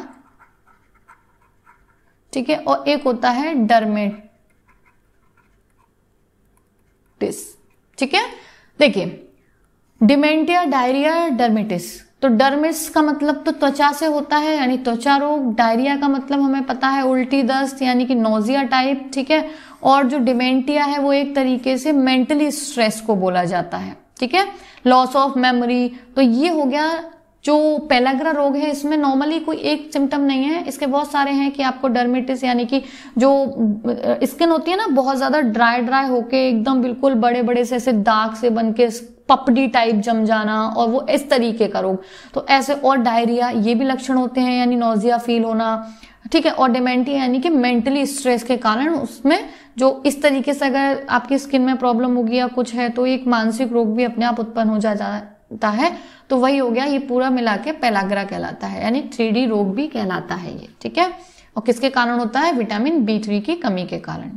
ठीक है, और एक होता है डर्मेटिस, ठीक है। देखिए डिमेंटिया, डायरिया, डर्मेटिस। तो डर्मिस का मतलब तो त्वचा से होता है, यानी त्वचा रोग। डायरिया का मतलब हमें पता है उल्टी दस्त, यानी कि नोजिया टाइप, ठीक है। और जो डिमेंटिया है वो एक तरीके से मेंटली स्ट्रेस को बोला जाता है, ठीक है। Loss of memory. तो ये हो गया जो पेलाग्रा रोग है। इसमें नॉर्मली कोई एक सिम्टम नहीं है, इसके बहुत सारे हैं कि आपको डर्मेटिस यानी कि जो स्किन होती है ना बहुत ज्यादा ड्राई होके एकदम बिल्कुल बड़े बड़े से ऐसे दाग से बन के पपड़ी टाइप जम जाना, और वो इस तरीके का रोग, तो ऐसे। और डायरिया, ये भी लक्षण होते हैं, यानी नोजिया फील होना, ठीक है। और डिमेंटिया यानी कि मेंटली स्ट्रेस के कारण उसमें जो इस तरीके से अगर आपकी स्किन में प्रॉब्लम होगी या कुछ है तो एक मानसिक रोग भी अपने आप उत्पन्न हो जाता है। तो वही हो गया, ये पूरा मिला के पेलाग्रा कहलाता है, यानी 3D रोग भी कहलाता है ये, ठीक है। और किसके कारण होता है? विटामिन B3 की कमी के कारण।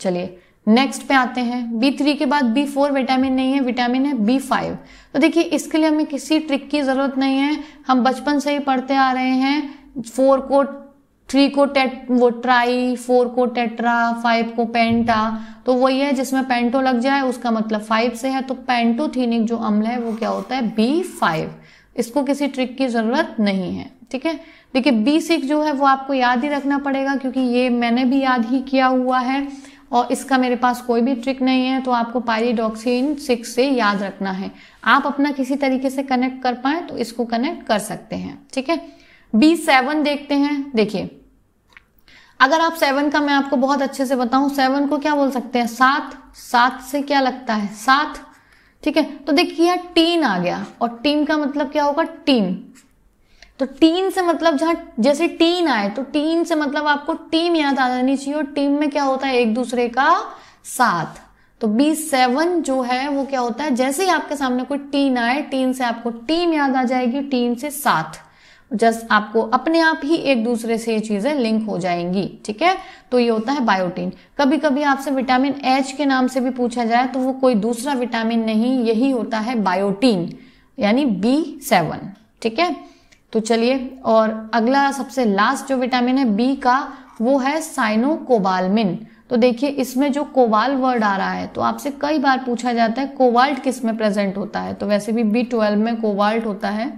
चलिए नेक्स्ट पे आते हैं। B3 के बाद B4 विटामिन नहीं है, विटामिन है B5। तो देखिए इसके लिए हमें किसी ट्रिक की जरूरत नहीं है, हम बचपन से ही पढ़ते आ रहे हैं। 4 को 3 को वो ट्राई, 4 को टेट्रा, 5 को पेंटा। तो वही है जिसमें पेंटो लग जाए उसका मतलब 5 से है। तो पेंटोथेनिक जो अम्ल है वो क्या होता है? B5। इसको किसी ट्रिक की जरूरत नहीं है, ठीक है। देखिए B6 जो है वो आपको याद ही रखना पड़ेगा, क्योंकि ये मैंने भी याद ही किया हुआ है और इसका मेरे पास कोई भी ट्रिक नहीं है। तो आपको पायरिडॉक्सिन 6 से याद रखना है। आप अपना किसी तरीके से कनेक्ट कर पाए तो इसको कनेक्ट कर सकते हैं, ठीक है। B7 देखते हैं। देखिए अगर आप 7 का मैं आपको बहुत अच्छे से बताऊं, 7 को क्या बोल सकते हैं? 7 से क्या लगता है? 7, ठीक है। तो देखिए यहाँ टीन आ गया, और टीन का मतलब क्या होगा? टीम। तो टीन से मतलब जहां जैसे टीन आए तो टीन से मतलब आपको टीम याद आ जानी चाहिए, और टीम में क्या होता है? एक दूसरे का साथ। तो B7 जो है वो क्या होता है? जैसे ही आपके सामने कोई टीन आए, टीन से आपको टीम याद आ जाएगी, टीन से साथ, जस्ट आपको अपने आप ही एक दूसरे से ये चीजें लिंक हो जाएंगी, ठीक है। तो ये होता है बायोटीन। कभी कभी आपसे विटामिन H के नाम से भी पूछा जाए तो वो कोई दूसरा विटामिन नहीं, यही होता है बायोटीन, यानी B7, ठीक है। तो चलिए, और अगला सबसे लास्ट जो विटामिन है B का, वो है साइनोकोबालमिन। तो देखिए इसमें जो कोबाल वर्ड आ रहा है, तो आपसे कई बार पूछा जाता है कोबाल्ट किस में प्रेजेंट होता है। तो वैसे भी B12 में कोबाल्ट होता है,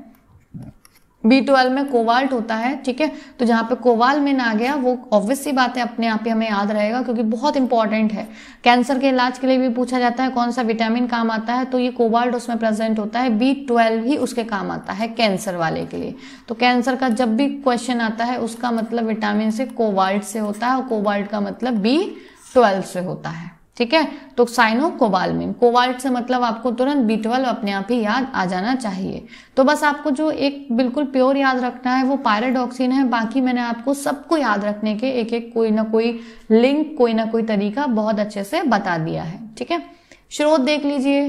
B12 में कोबाल्ट होता है, ठीक है। तो जहां पे कोबालमिन आ गया वो ऑब्वियस सी बात है अपने आप ही हमें याद रहेगा, क्योंकि बहुत इंपॉर्टेंट है। कैंसर के इलाज के लिए भी पूछा जाता है कौन सा विटामिन काम आता है, तो ये कोबाल्ट उसमें प्रेजेंट होता है। B12 ही उसके काम आता है कैंसर वाले के लिए। तो कैंसर का जब भी क्वेश्चन आता है उसका मतलब विटामिन से कोबाल्ट से होता है, और कोबाल्ट का मतलब B12 से होता है, ठीक है। तो साइनोकोबालमिन, कोबाल्ट से मतलब आपको तुरंत B12 अपने आप ही याद आ जाना चाहिए। तो बस आपको जो एक बिल्कुल प्योर याद रखना है वो पायरिडॉक्सिन है। बाकी मैंने आपको सबको याद रखने के एक एक कोई ना कोई लिंक, कोई ना कोई तरीका बहुत अच्छे से बता दिया है, ठीक है। स्रोत देख लीजिए,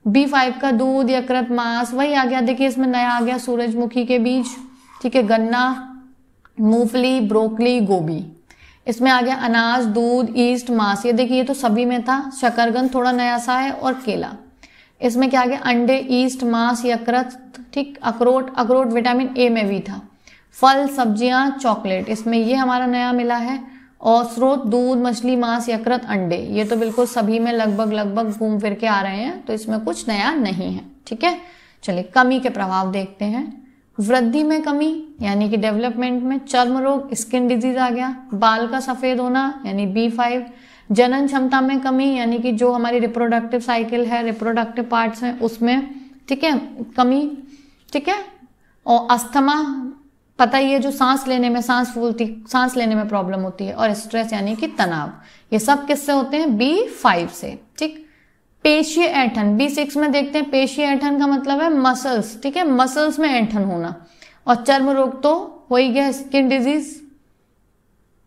B5 का दूध, यकृत, मांस, वही आ गया। देखिए इसमें नया आ गया सूरजमुखी के बीज, ठीक है, गन्ना, मूंगफली, ब्रोकली, गोभी। इसमें आ गया अनाज, दूध, ईस्ट, मांस, ये देखिए ये तो सभी में था। शकरकंद थोड़ा नया सा है, और केला। इसमें क्या आ गया? अंडे, ईस्ट, मांस, यकृत, ठीक। अखरोट, अखरोट विटामिन A में भी था। फल, सब्जियां, चॉकलेट, इसमें ये हमारा नया मिला है। और स्रोत दूध, मछली, मांस, यकृत, अंडे, ये तो बिल्कुल सभी में लगभग घूम फिर के आ रहे हैं, तो इसमें कुछ नया नहीं है, ठीक है। चलिए कमी के प्रभाव देखते हैं। वृद्धि में कमी यानी कि डेवलपमेंट में, चर्म रोग, स्किन डिजीज आ गया, बाल का सफेद होना यानी B5, जनन क्षमता में कमी यानी कि जो हमारी रिप्रोडक्टिव साइकिल है, रिप्रोडक्टिव पार्ट्स हैं उसमें, ठीक है, कमी, ठीक है। और अस्थमा, पता ही है जो सांस लेने में सांस लेने में प्रॉब्लम होती है। और स्ट्रेस यानी कि तनाव, ये सब किससे होते हैं? B5 से, ठीक। पेशीय ऐंठन, B6 में देखते हैं। पेशीय ऐंठन का मतलब है मसल्स, ठीक है, मसल्स में ऐंठन होना। और चर्म रोग तो हो ही गया, स्किन डिजीज,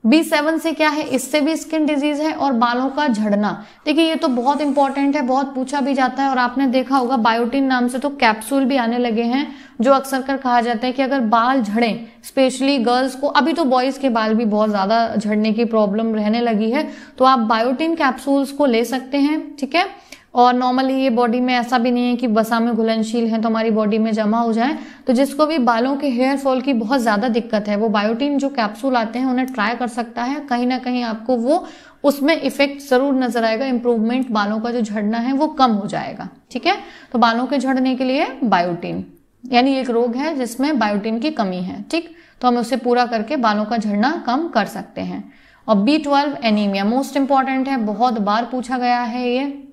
B7 से क्या है, इससे भी स्किन डिजीज है और बालों का झड़ना। देखिए ये तो बहुत इंपॉर्टेंट है, बहुत पूछा भी जाता है और आपने देखा होगा बायोटिन नाम से तो कैप्सूल भी आने लगे हैं जो अक्सर कर कहा जाता है कि अगर बाल झड़े, स्पेशली गर्ल्स को, अभी तो बॉयज के बाल भी बहुत ज्यादा झड़ने की प्रॉब्लम रहने लगी है, तो आप बायोटिन कैप्सूल्स को ले सकते हैं, ठीक है। और नॉर्मली ये बॉडी में ऐसा भी नहीं है कि वसा में घुलनशील है तो हमारी बॉडी में जमा हो जाए, तो जिसको भी बालों के हेयर फॉल की बहुत ज्यादा दिक्कत है वो बायोटिन जो कैप्सूल आते हैं उन्हें ट्राई कर सकता है, कहीं ना कहीं आपको वो उसमें इफेक्ट जरूर नजर आएगा, इंप्रूवमेंट, बालों का जो झड़ना है वो कम हो जाएगा, ठीक है। तो बालों के झड़ने के लिए बायोटिन, यानी एक रोग है जिसमें बायोटिन की कमी है, ठीक, तो हम उसे पूरा करके बालों का झड़ना कम कर सकते हैं। और B12 एनीमिया मोस्ट इंपॉर्टेंट है, बहुत बार पूछा गया है ये।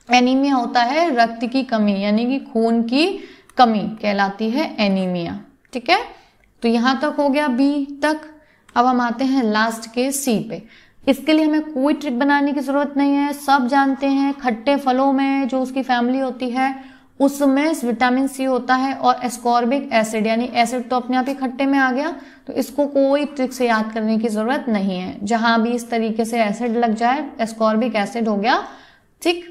एनीमिया होता है रक्त की कमी, यानी कि खून की कमी कहलाती है एनीमिया, ठीक है। तो यहां तक हो गया B तक। अब हम आते हैं लास्ट के C पे। इसके लिए हमें कोई ट्रिक बनाने की जरूरत नहीं है, सब जानते हैं खट्टे फलों में जो उसकी फैमिली होती है उसमें विटामिन C होता है और एस्कॉर्बिक एसिड, यानी एसिड तो अपने आप ही खट्टे में आ गया, तो इसको कोई ट्रिक से याद करने की जरूरत नहीं है। जहां भी इस तरीके से एसिड लग जाए, एस्कॉर्बिक एसिड हो गया, ठीक,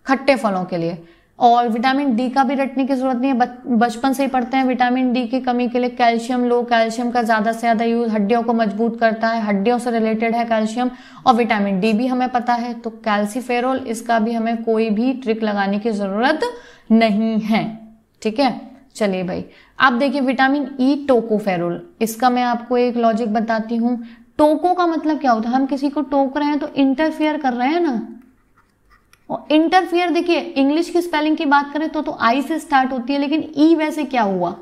खट्टे फलों के लिए। और विटामिन डी का भी रटने की जरूरत नहीं है, बचपन से ही पढ़ते हैं। विटामिन डी की कमी के लिए कैल्शियम लो, कैल्शियम का ज्यादा से ज्यादा यूज हड्डियों को मजबूत करता है, हड्डियों से रिलेटेड है कैल्शियम। और विटामिन डी भी हमें पता है, तो कैल्सीफेरोल, इसका भी हमें कोई भी ट्रिक लगाने की जरूरत नहीं है, ठीक है। चलिए भाई, आप देखिए विटामिन ई टोकोफेरोल, इसका मैं आपको एक लॉजिक बताती हूँ। टोको का मतलब क्या होता है, हम किसी को टोक रहे हैं तो इंटरफियर कर रहे हैं ना। और इंटरफियर देखिए इंग्लिश की स्पेलिंग की बात करें तो आई से स्टार्ट होती है, लेकिन ई वैसे क्या हुआ,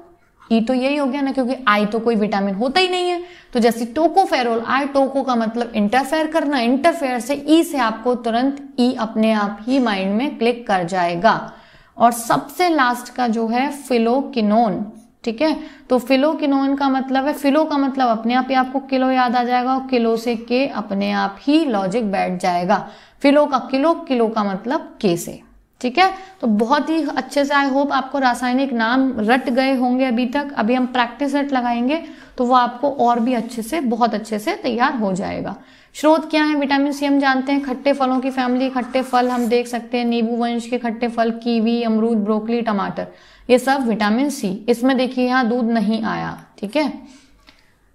ई तो यही हो गया ना, क्योंकि आई तो कोई विटामिन होता ही नहीं है। तो जैसे टोकोफेरोल, आई टोको का मतलब इंटरफेयर करना, इंटरफेयर से ई से आपको तुरंत ई अपने आप ही माइंड में क्लिक कर जाएगा। और सबसे लास्ट का जो है फिलोकिनोन, ठीक है। तो फिलोकिनोन का मतलब है, फिलो का मतलब अपने आप ही आपको किलो याद आ जाएगा और किलो से के अपने आप ही लॉजिक बैठ जाएगा। फिलो का किलो, किलो का मतलब के से, ठीक है। तो बहुत ही अच्छे से आई होप आपको रासायनिक नाम रट गए होंगे अभी तक। अभी हम प्रैक्टिस सेट लगाएंगे तो वो आपको और भी अच्छे से, बहुत अच्छे से तैयार हो जाएगा। स्रोत क्या है, विटामिन सी हम जानते हैं, खट्टे फलों की फैमिली, खट्टे फल हम देख सकते हैं, नींबू वंश के खट्टे फल, कीवी, अमरूद, ब्रोकली, टमाटर, ये सब विटामिन सी। इसमें देखिए यहाँ दूध नहीं आया, ठीक है।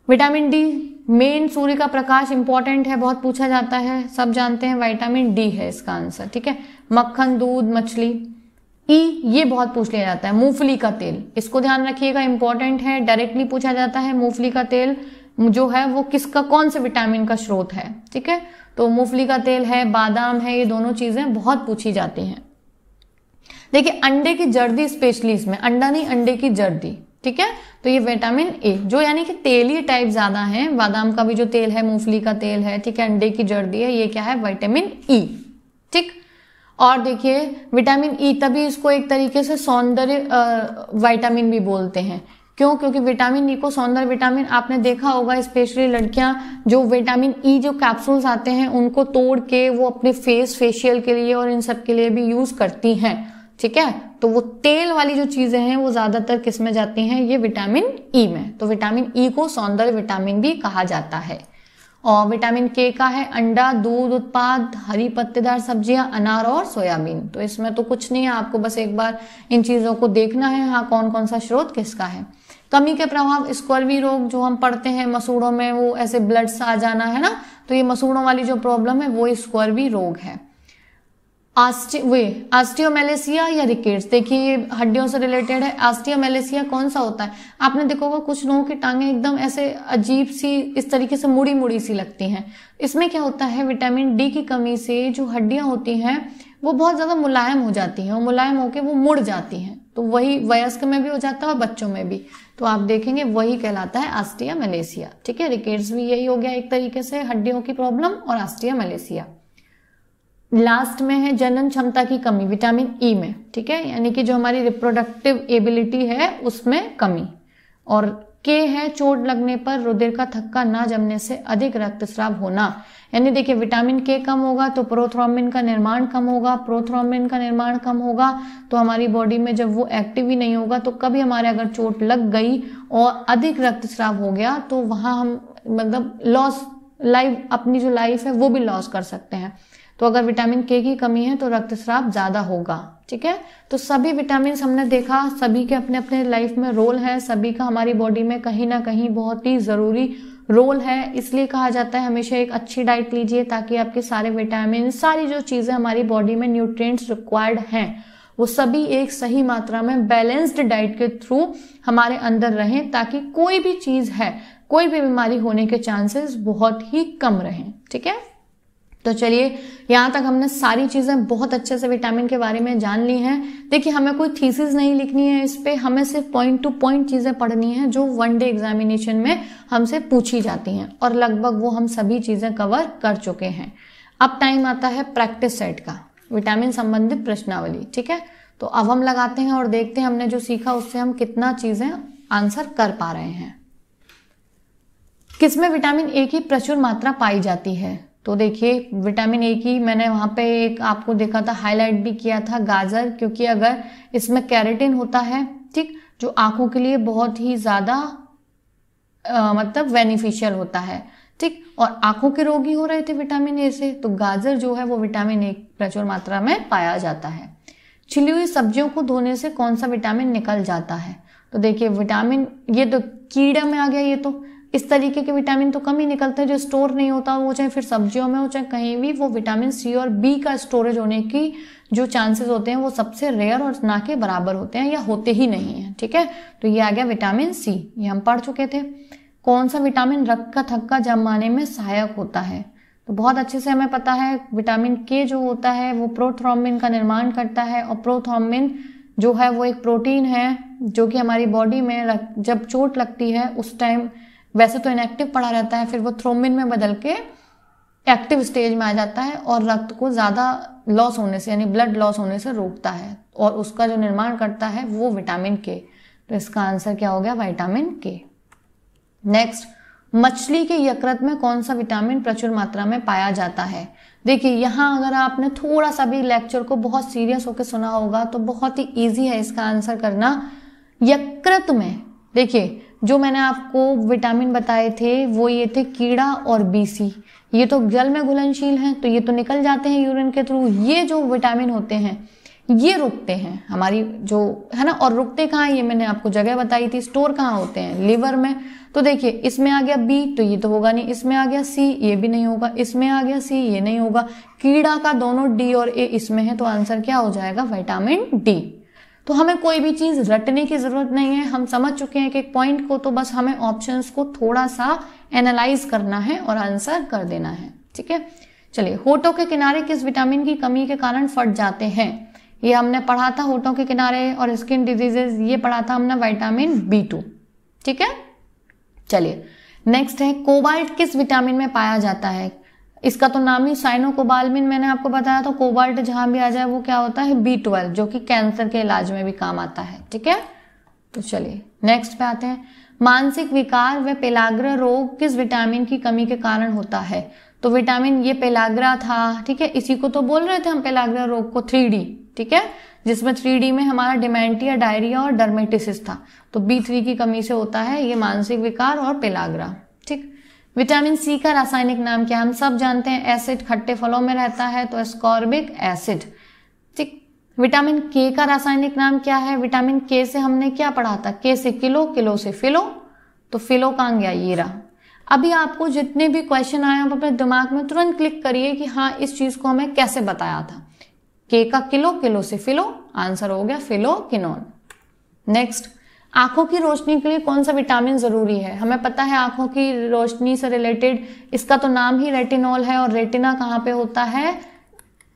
विटामिन डी मेन सूर्य का प्रकाश इंपॉर्टेंट है, बहुत पूछा जाता है, सब जानते हैं विटामिन डी है इसका आंसर, ठीक है। मक्खन, दूध, मछली। ई ये बहुत पूछ लिया जाता है, मूंगफली का तेल, इसको ध्यान रखिएगा, इंपॉर्टेंट है, डायरेक्टली पूछा जाता है। मूंगफली का तेल जो है वो किसका, कौन से विटामिन का स्रोत है, ठीक है। तो मूंगफली का तेल है, बादाम है, ये दोनों चीजें बहुत पूछी जाती हैं। देखिए अंडे की जर्दी, स्पेशली इसमें अंडा नहीं, अंडे की जर्दी, ठीक है। तो ये विटामिन ए जो यानी कि तेली टाइप ज्यादा है, बादाम का भी जो तेल है, मूंगफली का तेल है, ठीक है, अंडे की जर्दी है, ये क्या है, विटामिन ई, ठीक। और देखिए विटामिन ई तभी इसको एक तरीके से सौंदर्य विटामिन भी बोलते हैं, क्यों, क्योंकि विटामिन ई को सौंदर्य विटामिन, आपने देखा होगा स्पेशली लड़कियां जो विटामिन ई जो कैप्सूल्स आते हैं उनको तोड़ के वो अपने फेशियल के लिए और इन सब के लिए भी यूज करती हैं, ठीक है। तो वो तेल वाली जो चीजें हैं वो ज्यादातर किस में जाती हैं, ये विटामिन ई में। तो विटामिन ई को सौंदर्य विटामिन भी कहा जाता है। और विटामिन के का है अंडा, दूध उत्पाद, हरी पत्तेदार सब्जियां, अनार और सोयाबीन। तो इसमें तो कुछ नहीं है, आपको बस एक बार इन चीजों को देखना है, हाँ कौन कौन सा स्रोत किसका है। कमी के प्रभाव, स्कर्वी रोग जो हम पढ़ते हैं मसूड़ों में, वो ऐसे ब्लड सा आ जाना है ना, तो ये मसूड़ों वाली जो प्रॉब्लम है वो स्कर्वी रोग है। ऑस्टियोमेलेसिया या रिकेट्स, देखिए ये हड्डियों से रिलेटेड है। ऑस्टियोमेलेसिया कौन सा होता है, आपने देखा होगा कुछ लोगों की टांगे एकदम ऐसे अजीब सी इस तरीके से मुड़ी मुड़ी सी लगती हैं। इसमें क्या होता है, विटामिन डी की कमी से जो हड्डियां होती हैं वो बहुत ज्यादा मुलायम हो जाती हैं, और मुलायम होकर वो मुड़ जाती हैं। तो वही वयस्क में भी हो जाता है और बच्चों में भी, तो आप देखेंगे वही कहलाता है ऑस्टियोमेलेसिया, ठीक है। रिकेट्स भी यही हो गया एक तरीके से, हड्डियों की प्रॉब्लम, और ऑस्टियोमेलेसिया। लास्ट में है जनन क्षमता की कमी, विटामिन ई में, ठीक है, यानी कि जो हमारी रिप्रोडक्टिव एबिलिटी है उसमें कमी। और के है चोट लगने पर रुधिर का थक्का ना जमने से अधिक रक्तस्राव होना, यानी देखिए विटामिन के कम होगा तो प्रोथ्रोम्बिन का निर्माण कम होगा, प्रोथ्रोम्बिन का निर्माण कम होगा तो हमारी बॉडी में जब वो एक्टिव ही नहीं होगा, तो कभी हमारे अगर चोट लग गई और अधिक रक्तस्राव हो गया तो वहां हम मतलब लॉस अपनी जो लाइफ है वो भी लॉस कर सकते हैं। तो अगर विटामिन के की कमी है तो रक्तस्राव ज्यादा होगा। ठीक है, तो सभी विटामिन हमने देखा, सभी के अपने अपने लाइफ में रोल है, सभी का हमारी बॉडी में कहीं ना कहीं बहुत ही जरूरी रोल है। इसलिए कहा जाता है हमेशा एक अच्छी डाइट लीजिए ताकि आपके सारे विटामिन, सारी जो चीजें हमारी बॉडी में न्यूट्रिएंट्स रिक्वायर्ड हैं वो सभी एक सही मात्रा में बैलेंस्ड डाइट के थ्रू हमारे अंदर रहें, ताकि कोई भी चीज है, कोई भी बीमारी होने के चांसेस बहुत ही कम रहें। ठीक है, तो चलिए यहां तक हमने सारी चीजें बहुत अच्छे से विटामिन के बारे में जान ली हैं। देखिए हमें कोई थीसिस नहीं लिखनी है इस पे, हमें सिर्फ पॉइंट टू पॉइंट चीजें पढ़नी है जो वन डे एग्जामिनेशन में हमसे पूछी जाती हैं, और लगभग वो हम सभी चीजें कवर कर चुके हैं। अब टाइम आता है प्रैक्टिस सेट का, विटामिन संबंधित प्रश्नावली। ठीक है, तो अब हम लगाते हैं और देखते हैं हमने जो सीखा उससे हम कितना चीजें आंसर कर पा रहे हैं। किसमें विटामिन ए की प्रचुर मात्रा पाई जाती है? तो देखिए विटामिन ए की मैंने वहां पे एक आपको देखा था, हाईलाइट भी किया था, गाजर, क्योंकि अगर इसमें कैरेटिन होता है, ठीक, जो आंखों के लिए बहुत ही ज्यादा मतलब बेनिफिशियल होता है। ठीक, और आंखों के रोगी हो रहे थे विटामिन ए से, तो गाजर जो है वो विटामिन ए प्रचुर मात्रा में पाया जाता है। छिली हुई सब्जियों को धोने से कौन सा विटामिन निकल जाता है? तो देखिए विटामिन, ये तो कीड़ा में आ गया, ये तो इस तरीके के विटामिन तो कम ही निकलते हैं जो स्टोर नहीं होता, वो चाहे फिर सब्जियों में हो चाहे कहीं भी, वो विटामिन सी और बी का स्टोरेज होने की जो चांसेस होते हैं वो सबसे रेयर और ना के बराबर होते हैं या होते ही नहीं है। ठीक है, तो ये आ गया विटामिन सी, ये हम पढ़ चुके थे। कौन सा विटामिन रक्त का थक्का जमाने में सहायक होता है? तो बहुत अच्छे से हमें पता है विटामिन के जो होता है वो प्रोथ्रोम्बिन का निर्माण करता है, और प्रोथ्रोम्बिन जो है वो एक प्रोटीन है जो कि हमारी बॉडी में जब चोट लगती है उस टाइम वैसे तो इनएक्टिव पड़ा रहता है, फिर वो थ्रोम्बिन में बदल के एक्टिव स्टेज में आ जाता है और रक्त को ज्यादा लॉस होने से यानी ब्लड लॉस होने से रोकता है, और उसका जो निर्माण करता है वो विटामिन के। तो इसका आंसर क्या हो गया? विटामिन के। नेक्स्ट, मछली के यकृत में कौन सा विटामिन प्रचुर मात्रा में पाया जाता है? देखिए यहाँ अगर आपने थोड़ा सा भी लेक्चर को बहुत सीरियस होकर सुना होगा तो बहुत ही इजी है इसका आंसर करना। यकृत में देखिए जो मैंने आपको विटामिन बताए थे वो ये थे कीड़ा और बीसी, ये तो जल में घुलनशील हैं तो ये तो निकल जाते हैं यूरिन के थ्रू। ये जो विटामिन होते हैं ये रुकते हैं हमारी जो है ना, और रुकते कहाँ, ये मैंने आपको जगह बताई थी, स्टोर कहाँ होते हैं? लिवर में। तो देखिए इसमें आ गया बी तो ये तो होगा नहीं, इसमें आ गया सी ये भी नहीं होगा, इसमें आ गया सी ये नहीं होगा, कीड़ा का दोनों डी और ए इसमें है, तो आंसर क्या हो जाएगा? Vitamin D. तो हमें कोई भी चीज रटने की जरूरत नहीं है, हम समझ चुके हैं कि एक पॉइंट को, तो बस हमें ऑप्शंस को थोड़ा सा एनालाइज करना है और आंसर कर देना है। ठीक है, चलिए होठों के किनारे किस विटामिन की कमी के कारण फट जाते हैं? ये हमने पढ़ा था होठों के किनारे और स्किन डिजीजेस, ये पढ़ा था हमने विटामिन B2। ठीक है, चलिए नेक्स्ट है कोबाल्ट किस विटामिन में पाया जाता है? इसका तो नाम ही साइनोकोबाल्मिन मैंने आपको बताया, तो कोबाल्ट जहां भी आ जाए वो क्या होता है? B12, जो कि कैंसर के इलाज में भी काम आता है। ठीक है, तो चलिए नेक्स्ट पे आते हैं। मानसिक विकार व पेलाग्रा रोग किस विटामिन की कमी के कारण होता है? तो विटामिन ये पेलाग्रा था, ठीक है, इसी को तो बोल रहे थे हम पेलाग्रा रोग को, 3D, ठीक है, जिसमें 3D में हमारा डिमेंटिया, डायरिया और डर्मेटिसिस था। तो B3 की कमी से होता है ये मानसिक विकार और पेलाग्रा। ठीक, विटामिन सी का रासायनिक नाम क्या? हम सब जानते हैं एसिड खट्टे फलों में रहता है, तो एस्कॉर्बिक एसिड। ठीक, विटामिन के का रासायनिक नाम क्या है? विटामिन के से हमने क्या पढ़ा था? के से किलो, किलो से फिलो, तो फिलो कहाँ गया? ये रहा। अभी आपको जितने भी क्वेश्चन आए आप अपने दिमाग में तुरंत क्लिक करिए कि हाँ इस चीज को हमें कैसे बताया था। के का किलो, किलो से फिलो, आंसर हो गया फिलोक्विनोन। नेक्स्ट, आंखों की रोशनी के लिए कौन सा विटामिन जरूरी है? हमें पता है आंखों की रोशनी से रिलेटेड इसका तो नाम ही रेटिनॉल है, और रेटिना कहाँ पे होता है?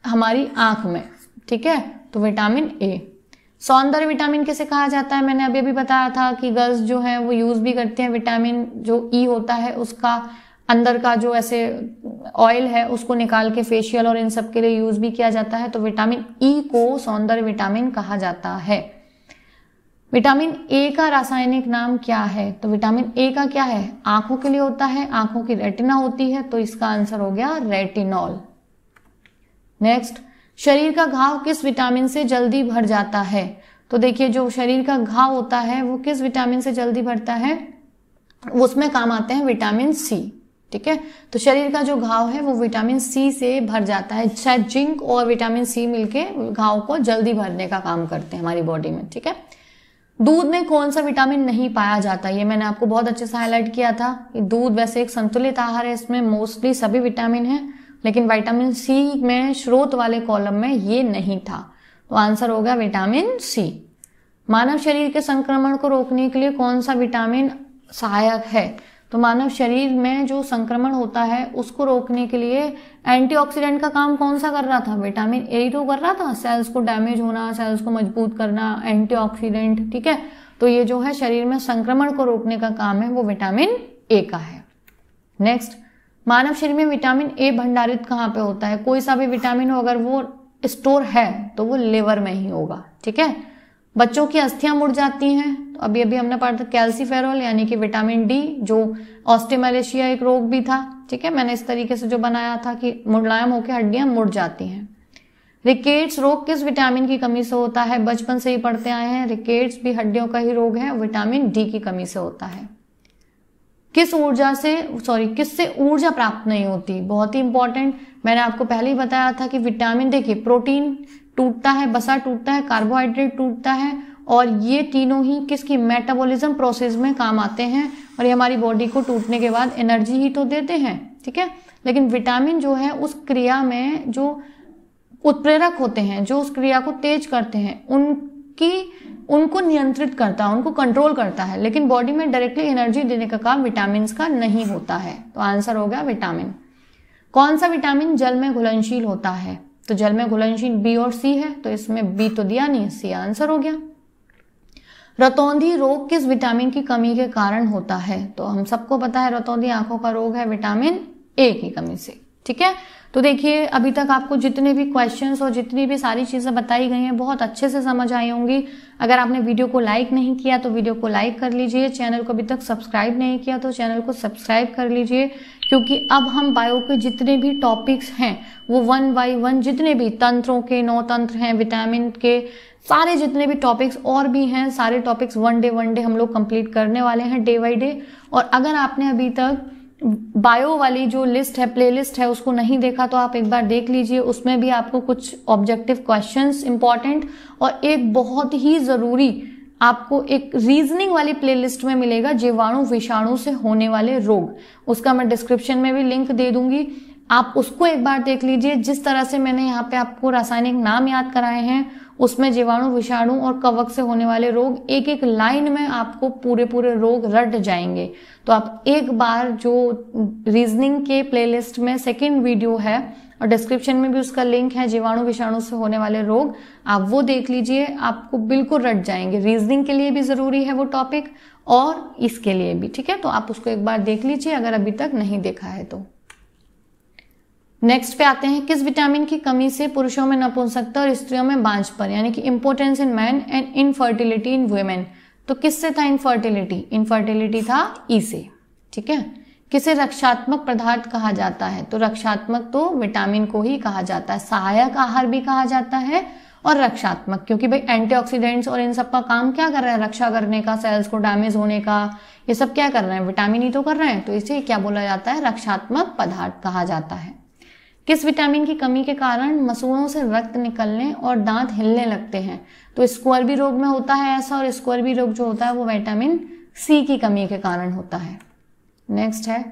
हमारी आंख में। ठीक है, तो विटामिन ए। सौंदर्य विटामिन किसे कहा जाता है? मैंने अभी भी बताया था कि गर्ल्स जो है वो यूज भी करते हैं विटामिन जो ई होता है उसका अंदर का जो ऐसे ऑयल है उसको निकाल के फेशियल और इन सब के लिए यूज भी किया जाता है। तो विटामिन ई को सौंदर्य विटामिन कहा जाता है। विटामिन ए का रासायनिक नाम क्या है? तो विटामिन ए का क्या है? आंखों के लिए होता है, आंखों की रेटिना होती है, तो इसका आंसर हो गया रेटिनॉल। नेक्स्ट, शरीर का घाव किस विटामिन से जल्दी भर जाता है? तो देखिए जो शरीर का घाव होता है वो किस विटामिन से जल्दी भरता है? उसमें काम आते हैं विटामिन सी। ठीक है। तो शरीर का जो घाव है वो विटामिन सी से भर जाता है। शायद जिंक और विटामिन सी मिलके घाव को जल्दी भरने का काम करते हैं हमारी बॉडी में, ठीक है। दूध में कौन सा विटामिन नहीं पाया जाता, ये मैंने आपको बहुत अच्छे से हाईलाइट किया था। दूध वैसे एक संतुलित आहार है, इसमें मोस्टली सभी विटामिन है, लेकिन विटामिन सी में स्रोत वाले कॉलम में ये नहीं था। तो आंसर होगा विटामिन सी। मानव शरीर के संक्रमण को रोकने के लिए कौन सा विटामिन सहायक है, तो मानव शरीर में जो संक्रमण होता है उसको रोकने के लिए एंटीऑक्सीडेंट का काम कौन सा कर रहा था, विटामिन ए तो कर रहा था। सेल्स को डैमेज होना, सेल्स को मजबूत करना, एंटीऑक्सीडेंट, ठीक है। तो ये जो है शरीर में संक्रमण को रोकने का काम है वो विटामिन ए का है। नेक्स्ट, मानव शरीर में विटामिन ए भंडारित कहाँ पे होता है, कोई सा भी विटामिन हो अगर वो स्टोर है तो वो लिवर में ही होगा, ठीक है। बच्चों की अस्थियां मुड़ जाती हैं, तो अभी अभी हमने पढ़ा था कैल्सीफेरॉल यानी कि विटामिन डी, जो ऑस्टियोमैलेशिया एक रोग भी था, ठीक है। मैंने इस तरीके से जो बनाया था कि मुलायम होकर हड्डियां मुड़ जाती हैं। रिकेट्स रोग किस विटामिन की कमी से होता है, बचपन से ही पढ़ते आए हैं, रिकेट्स भी हड्डियों का ही रोग है, विटामिन डी की कमी से होता है। किससे ऊर्जा प्राप्त नहीं होती, बहुत ही इंपॉर्टेंट, मैंने आपको पहले ही बताया था कि विटामिन, देखिए प्रोटीन टूटता है, वसा टूटता है, कार्बोहाइड्रेट टूटता है, और ये तीनों ही किसकी मेटाबॉलिज्म प्रोसेस में काम आते हैं, और ये हमारी बॉडी को टूटने के बाद एनर्जी ही तो देते हैं, ठीक है। लेकिन विटामिन जो है उस क्रिया में जो उत्प्रेरक होते हैं, जो उस क्रिया को तेज करते हैं, उनको नियंत्रित करता है, उनको कंट्रोल करता है, लेकिन बॉडी में डायरेक्टली एनर्जी देने का काम विटामिन का नहीं होता है। तो आंसर हो गया विटामिन। कौन सा विटामिन जल में घुलनशील होता है, तो जल में घुलनशील बी और सी है, तो इसमें बी तो दिया नहीं, सी आंसर हो गया। रतौंधी रोग किस विटामिन की कमी के कारण होता है, तो हम सबको पता है रतौंधी आंखों का रोग है विटामिन ए की कमी से, ठीक है। तो देखिए अभी तक आपको जितने भी क्वेश्चंस और जितनी भी सारी चीजें बताई गई हैं बहुत अच्छे से समझ आई होंगी। अगर आपने वीडियो को लाइक नहीं किया तो वीडियो को लाइक कर लीजिए, चैनल को अभी तक सब्सक्राइब नहीं किया तो चैनल को सब्सक्राइब कर लीजिए, क्योंकि अब हम बायो के जितने भी टॉपिक्स हैं वो 1 बाय 1, जितने भी तंत्रों के 9 तंत्र हैं, विटामिन के सारे जितने भी टॉपिक्स और भी हैं, सारे टॉपिक्स वन डे हम लोग कंप्लीट करने वाले हैं डे बाय डे। और अगर आपने अभी तक बायो वाली जो लिस्ट है, प्लेलिस्ट है, उसको नहीं देखा तो आप एक बार देख लीजिए, उसमें भी आपको कुछ ऑब्जेक्टिव क्वेश्चंस इंपॉर्टेंट और एक बहुत ही जरूरी आपको एक रीजनिंग वाली प्लेलिस्ट में मिलेगा, जीवाणु विषाणु से होने वाले रोग, उसका मैं डिस्क्रिप्शन में भी लिंक दे दूंगी, आप उसको एक बार देख लीजिए। जिस तरह से मैंने यहाँ पे आपको रासायनिक नाम याद कराए हैं उसमें जीवाणु विषाणु और कवक से होने वाले रोग एक एक लाइन में आपको पूरे रोग रट जाएंगे। तो आप एक बार जो रीजनिंग के प्लेलिस्ट में सेकंड वीडियो है और डिस्क्रिप्शन में भी उसका लिंक है, जीवाणु विषाणु से होने वाले रोग, आप वो देख लीजिए, आपको बिल्कुल रट जाएंगे। रीजनिंग के लिए भी जरूरी है वो टॉपिक और इसके लिए भी, ठीक है। तो आप उसको एक बार देख लीजिए अगर अभी तक नहीं देखा है तो। नेक्स्ट पे आते हैं, किस विटामिन की कमी से पुरुषों में नपुंसकता और स्त्रियों में बांझपन यानी कि importance in man and infertility in women. तो किससे था इनफर्टिलिटी, इनफर्टिलिटी था ई से, ठीक है। किसे रक्षात्मक पदार्थ कहा जाता है, तो रक्षात्मक तो विटामिन को ही कहा जाता है, सहायक आहार भी कहा जाता है और रक्षात्मक, क्योंकि भाई एंटीऑक्सीडेंट्स और इन सब का काम क्या कर रहा है, रक्षा करने का, सेल्स को डैमेज होने का, ये सब क्या कर रहे हैं, विटामिन ही तो कर रहे हैं। तो इसे क्या बोला जाता है, रक्षात्मक पदार्थ कहा जाता है। किस विटामिन की कमी के कारण मसूड़ों से रक्त निकलने और दांत हिलने लगते हैं, तो स्क्वैर्बी रोग में होता है ऐसा, और स्क्वैर्बी रोग जो होता है वो विटामिन सी की कमी के कारण होता है। नेक्स्ट है,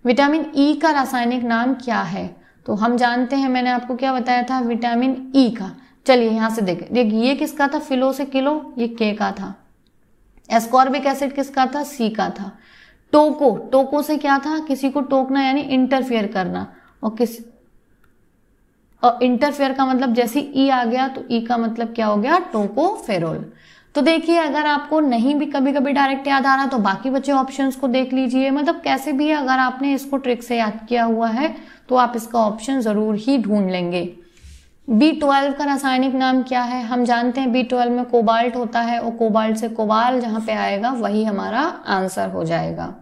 विटामिन ई का रासायनिक नाम क्या है, तो हम जानते हैं, मैंने आपको क्या बताया था विटामिन ई का, चलिए यहां से देखिए, ये किसका था, फिलो से किलो, ये के का था। एस्कॉर्बिक एसिड किसका था, सी का था। टोको से क्या था, किसी को टोकना यानी इंटरफियर करना, और इंटरफेयर का मतलब जैसे ई आ गया तो ई का मतलब क्या हो गया, टोकोफेरोल। तो देखिए अगर आपको नहीं भी कभी कभी डायरेक्ट याद आ रहा तो बाकी बचे ऑप्शंस को देख लीजिए, मतलब कैसे भी अगर आपने इसको ट्रिक से याद किया हुआ है तो आप इसका ऑप्शन जरूर ही ढूंढ लेंगे। B12 का रासायनिक नाम क्या है, हम जानते हैं B12 में कोबाल्ट होता है और कोबाल्ट से कोबाल जहां पे आएगा वही हमारा आंसर हो जाएगा।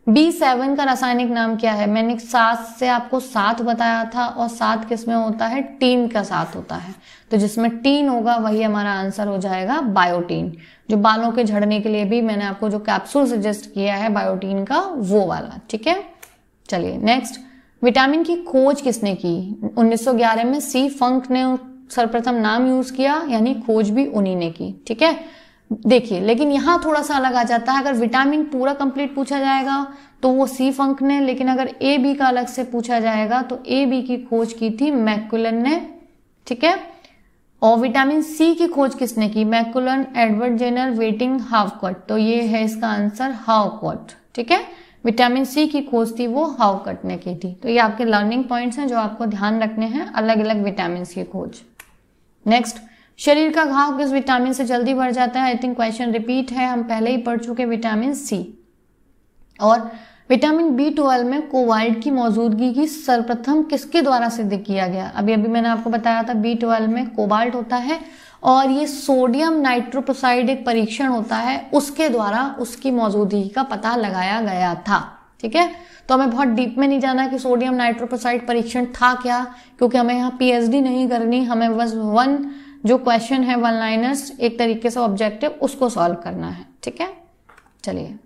B7 का रासायनिक नाम क्या है, मैंने 7 से आपको 7 बताया था और 7 किसमें होता है, टीन का साथ होता है, तो जिसमें टीन होगा वही हमारा आंसर हो जाएगा बायोटीन। जो बालों के झड़ने के लिए भी मैंने आपको जो कैप्सूल सजेस्ट किया है बायोटीन का वो वाला, ठीक है। चलिए नेक्स्ट, विटामिन की खोज किसने की? 1911 में सी फंक ने सर्वप्रथम नाम यूज किया, यानी खोज भी उन्हीं ने की। ठीक है, देखिए लेकिन यहां थोड़ा सा अलग आ जाता है। अगर विटामिन पूरा कंप्लीट पूछा जाएगा तो वो सी फंक ने, लेकिन अगर ए बी का अलग से पूछा जाएगा तो ए बी की खोज की थी मैकुलन ने। ठीक है, और विटामिन सी की खोज किसने की? मैकुलन, एडवर्ड जेनर, वेटिंग, हावकट। तो ये है इसका आंसर हावकट। ठीक है, विटामिन सी की खोज थी वो हावकट ने की थी। तो ये आपके लर्निंग पॉइंट्स हैं जो आपको ध्यान रखने हैं, अलग अलग विटामिन की खोज। नेक्स्ट, शरीर का घाव किस विटामिन से जल्दी बढ़ जाता है? आई थिंक क्वेश्चन रिपीट है, हम पहले ही पढ़ चुके विटामिन सी। और विटामिन B12 में कोबाल्ट की मौजूदगी की सर्वप्रथम किसके द्वारा सिद्ध किया गया? अभी अभी मैंने आपको बताया था B12 में कोबाल्ट होता है और ये सोडियम नाइट्रोपोसाइड एक परीक्षण होता है, उसके द्वारा उसकी मौजूदगी का पता लगाया गया था। ठीक है, तो हमें बहुत डीप में नहीं जाना कि सोडियम नाइट्रोपोसाइड परीक्षण था क्या, क्योंकि हमें यहाँ PhD नहीं करनी, हमें बस जो क्वेश्चन है वन लाइनर्स, एक तरीके से ऑब्जेक्टिव, उसको सॉल्व करना है। ठीक है, चलिए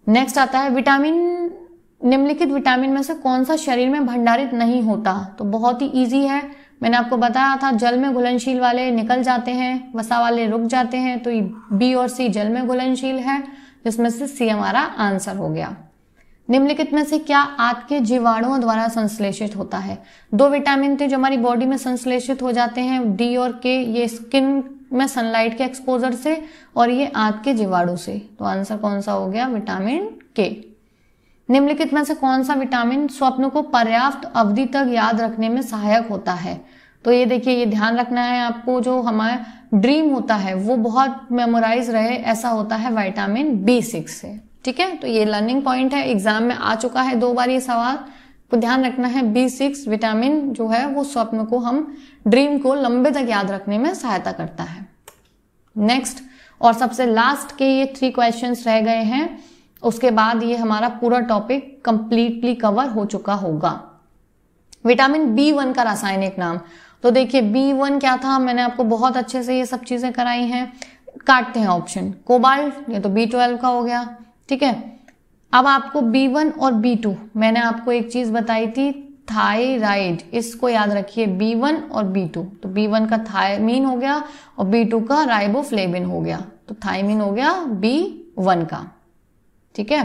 नेक्स्ट आता है विटामिन, निम्नलिखित विटामिन में से कौन सा शरीर में भंडारित नहीं होता? तो बहुत ही इजी है, मैंने आपको बताया था, जल में घुलनशील वाले निकल जाते हैं, वसा वाले रुक जाते हैं। तो बी और सी जल में घुलनशील है, जिसमें से सी हमारा आंसर हो गया। निम्नलिखित में से क्या आंत के जीवाणुओं द्वारा संश्लेषित होता है? 2 विटामिन थे जो हमारी बॉडी में संश्लेषित हो जाते हैं, डी और के। ये स्किन में सनलाइट के एक्सपोजर से और ये आंत के जीवाणु से। तो आंसर कौन सा हो गया? विटामिन के। निम्नलिखित में से कौन सा विटामिन स्वप्न को पर्याप्त अवधि तक याद रखने में सहायक होता है? तो ये देखिए, ये ध्यान रखना है आपको, जो हमारा ड्रीम होता है वो बहुत मेमोराइज रहे, ऐसा होता है विटामिन B6 से। ठीक है, तो ये लर्निंग पॉइंट है, एग्जाम में आ चुका है 2 बार ये सवाल, को ध्यान रखना है। B6 विटामिन जो है वो स्वप्न को, हम ड्रीम को लंबे तक याद रखने में सहायता करता है। नेक्स्ट और सबसे लास्ट के ये 3 क्वेश्चंस रह गए हैं, उसके बाद ये हमारा पूरा टॉपिक कंप्लीटली कवर हो चुका होगा। विटामिन B1 का रासायनिक नाम। तो देखिए B1 क्या था, मैंने आपको बहुत अच्छे से ये सब चीजें कराई हैं। काटते हैं ऑप्शन, कोबाल्ट, ये तो B12 का हो गया। ठीक है, अब आपको B1 और B2, मैंने आपको एक चीज बताई थी, थायराइड, इसको याद रखिए, B1 और B2। तो B1 का थायमीन हो गया और B2 का राइबोफ्लेविन हो गया। तो थायमीन हो गया B1 का। ठीक है,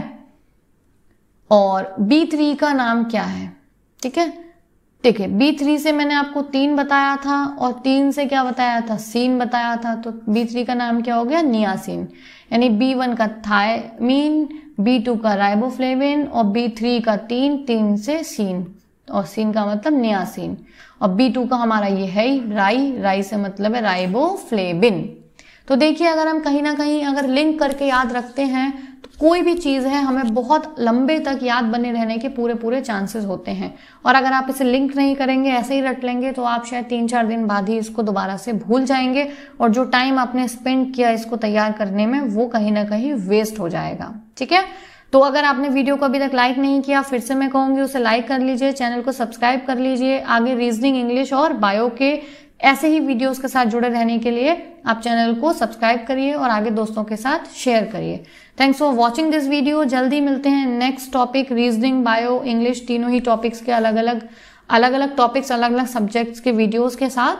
और B3 का नाम क्या है? ठीक है, ठीक है, B3 से मैंने आपको 3 बताया था और 3 से क्या बताया था? सीन बताया था। तो B3 का नाम क्या हो गया? नियासिन। यानी B1 का थायमीन, B2 का राइबोफ्लेविन और B3 का 3 से सीन, और सीन का मतलब नियासिन, और B2 का हमारा ये है राई से मतलब है राइबोफ्लेविन। तो देखिए, अगर हम कहीं ना कहीं अगर लिंक करके याद रखते हैं तो कोई भी चीज है हमें बहुत लंबे तक याद बने रहने के पूरे चांसेस होते हैं। और अगर आप इसे लिंक नहीं करेंगे, ऐसे ही रट लेंगे, तो आप शायद 3-4 दिन बाद ही इसको दोबारा से भूल जाएंगे, और जो टाइम आपने स्पेंड किया इसको तैयार करने में वो कहीं ना कहीं वेस्ट हो जाएगा। ठीक है, तो अगर आपने वीडियो को अभी तक लाइक नहीं किया, फिर से मैं कहूंगी उसे लाइक कर लीजिए, चैनल को सब्सक्राइब कर लीजिए। आगे रीजनिंग, इंग्लिश और बायो के ऐसे ही वीडियोस के साथ जुड़े रहने के लिए आप चैनल को सब्सक्राइब करिए और आगे दोस्तों के साथ शेयर करिए। Thanks for watching this video. जल्दी मिलते हैं next topic, reasoning, bio, English, तीनों ही टॉपिक्स के अलग अलग टॉपिक्स, अलग अलग सब्जेक्ट्स के वीडियोस के साथ।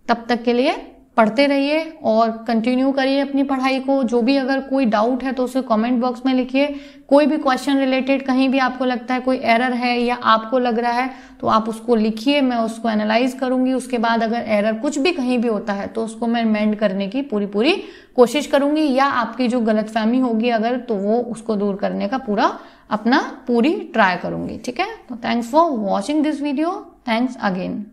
तब तक के लिए पढ़ते रहिए और कंटिन्यू करिए अपनी पढ़ाई को। जो भी अगर कोई डाउट है तो उसे कमेंट बॉक्स में लिखिए। कोई भी क्वेश्चन रिलेटेड कहीं भी आपको लगता है कोई एरर है या आपको लग रहा है तो आप उसको लिखिए, मैं उसको एनालाइज करूंगी। उसके बाद अगर एरर कुछ भी कहीं भी होता है तो उसको मैं मेंड करने की पूरी कोशिश करूंगी, या आपकी जो गलतफहमी होगी अगर, तो वो उसको दूर करने का पूरी ट्राई करूंगी। ठीक है, तो thanks for watching this video. Thanks again.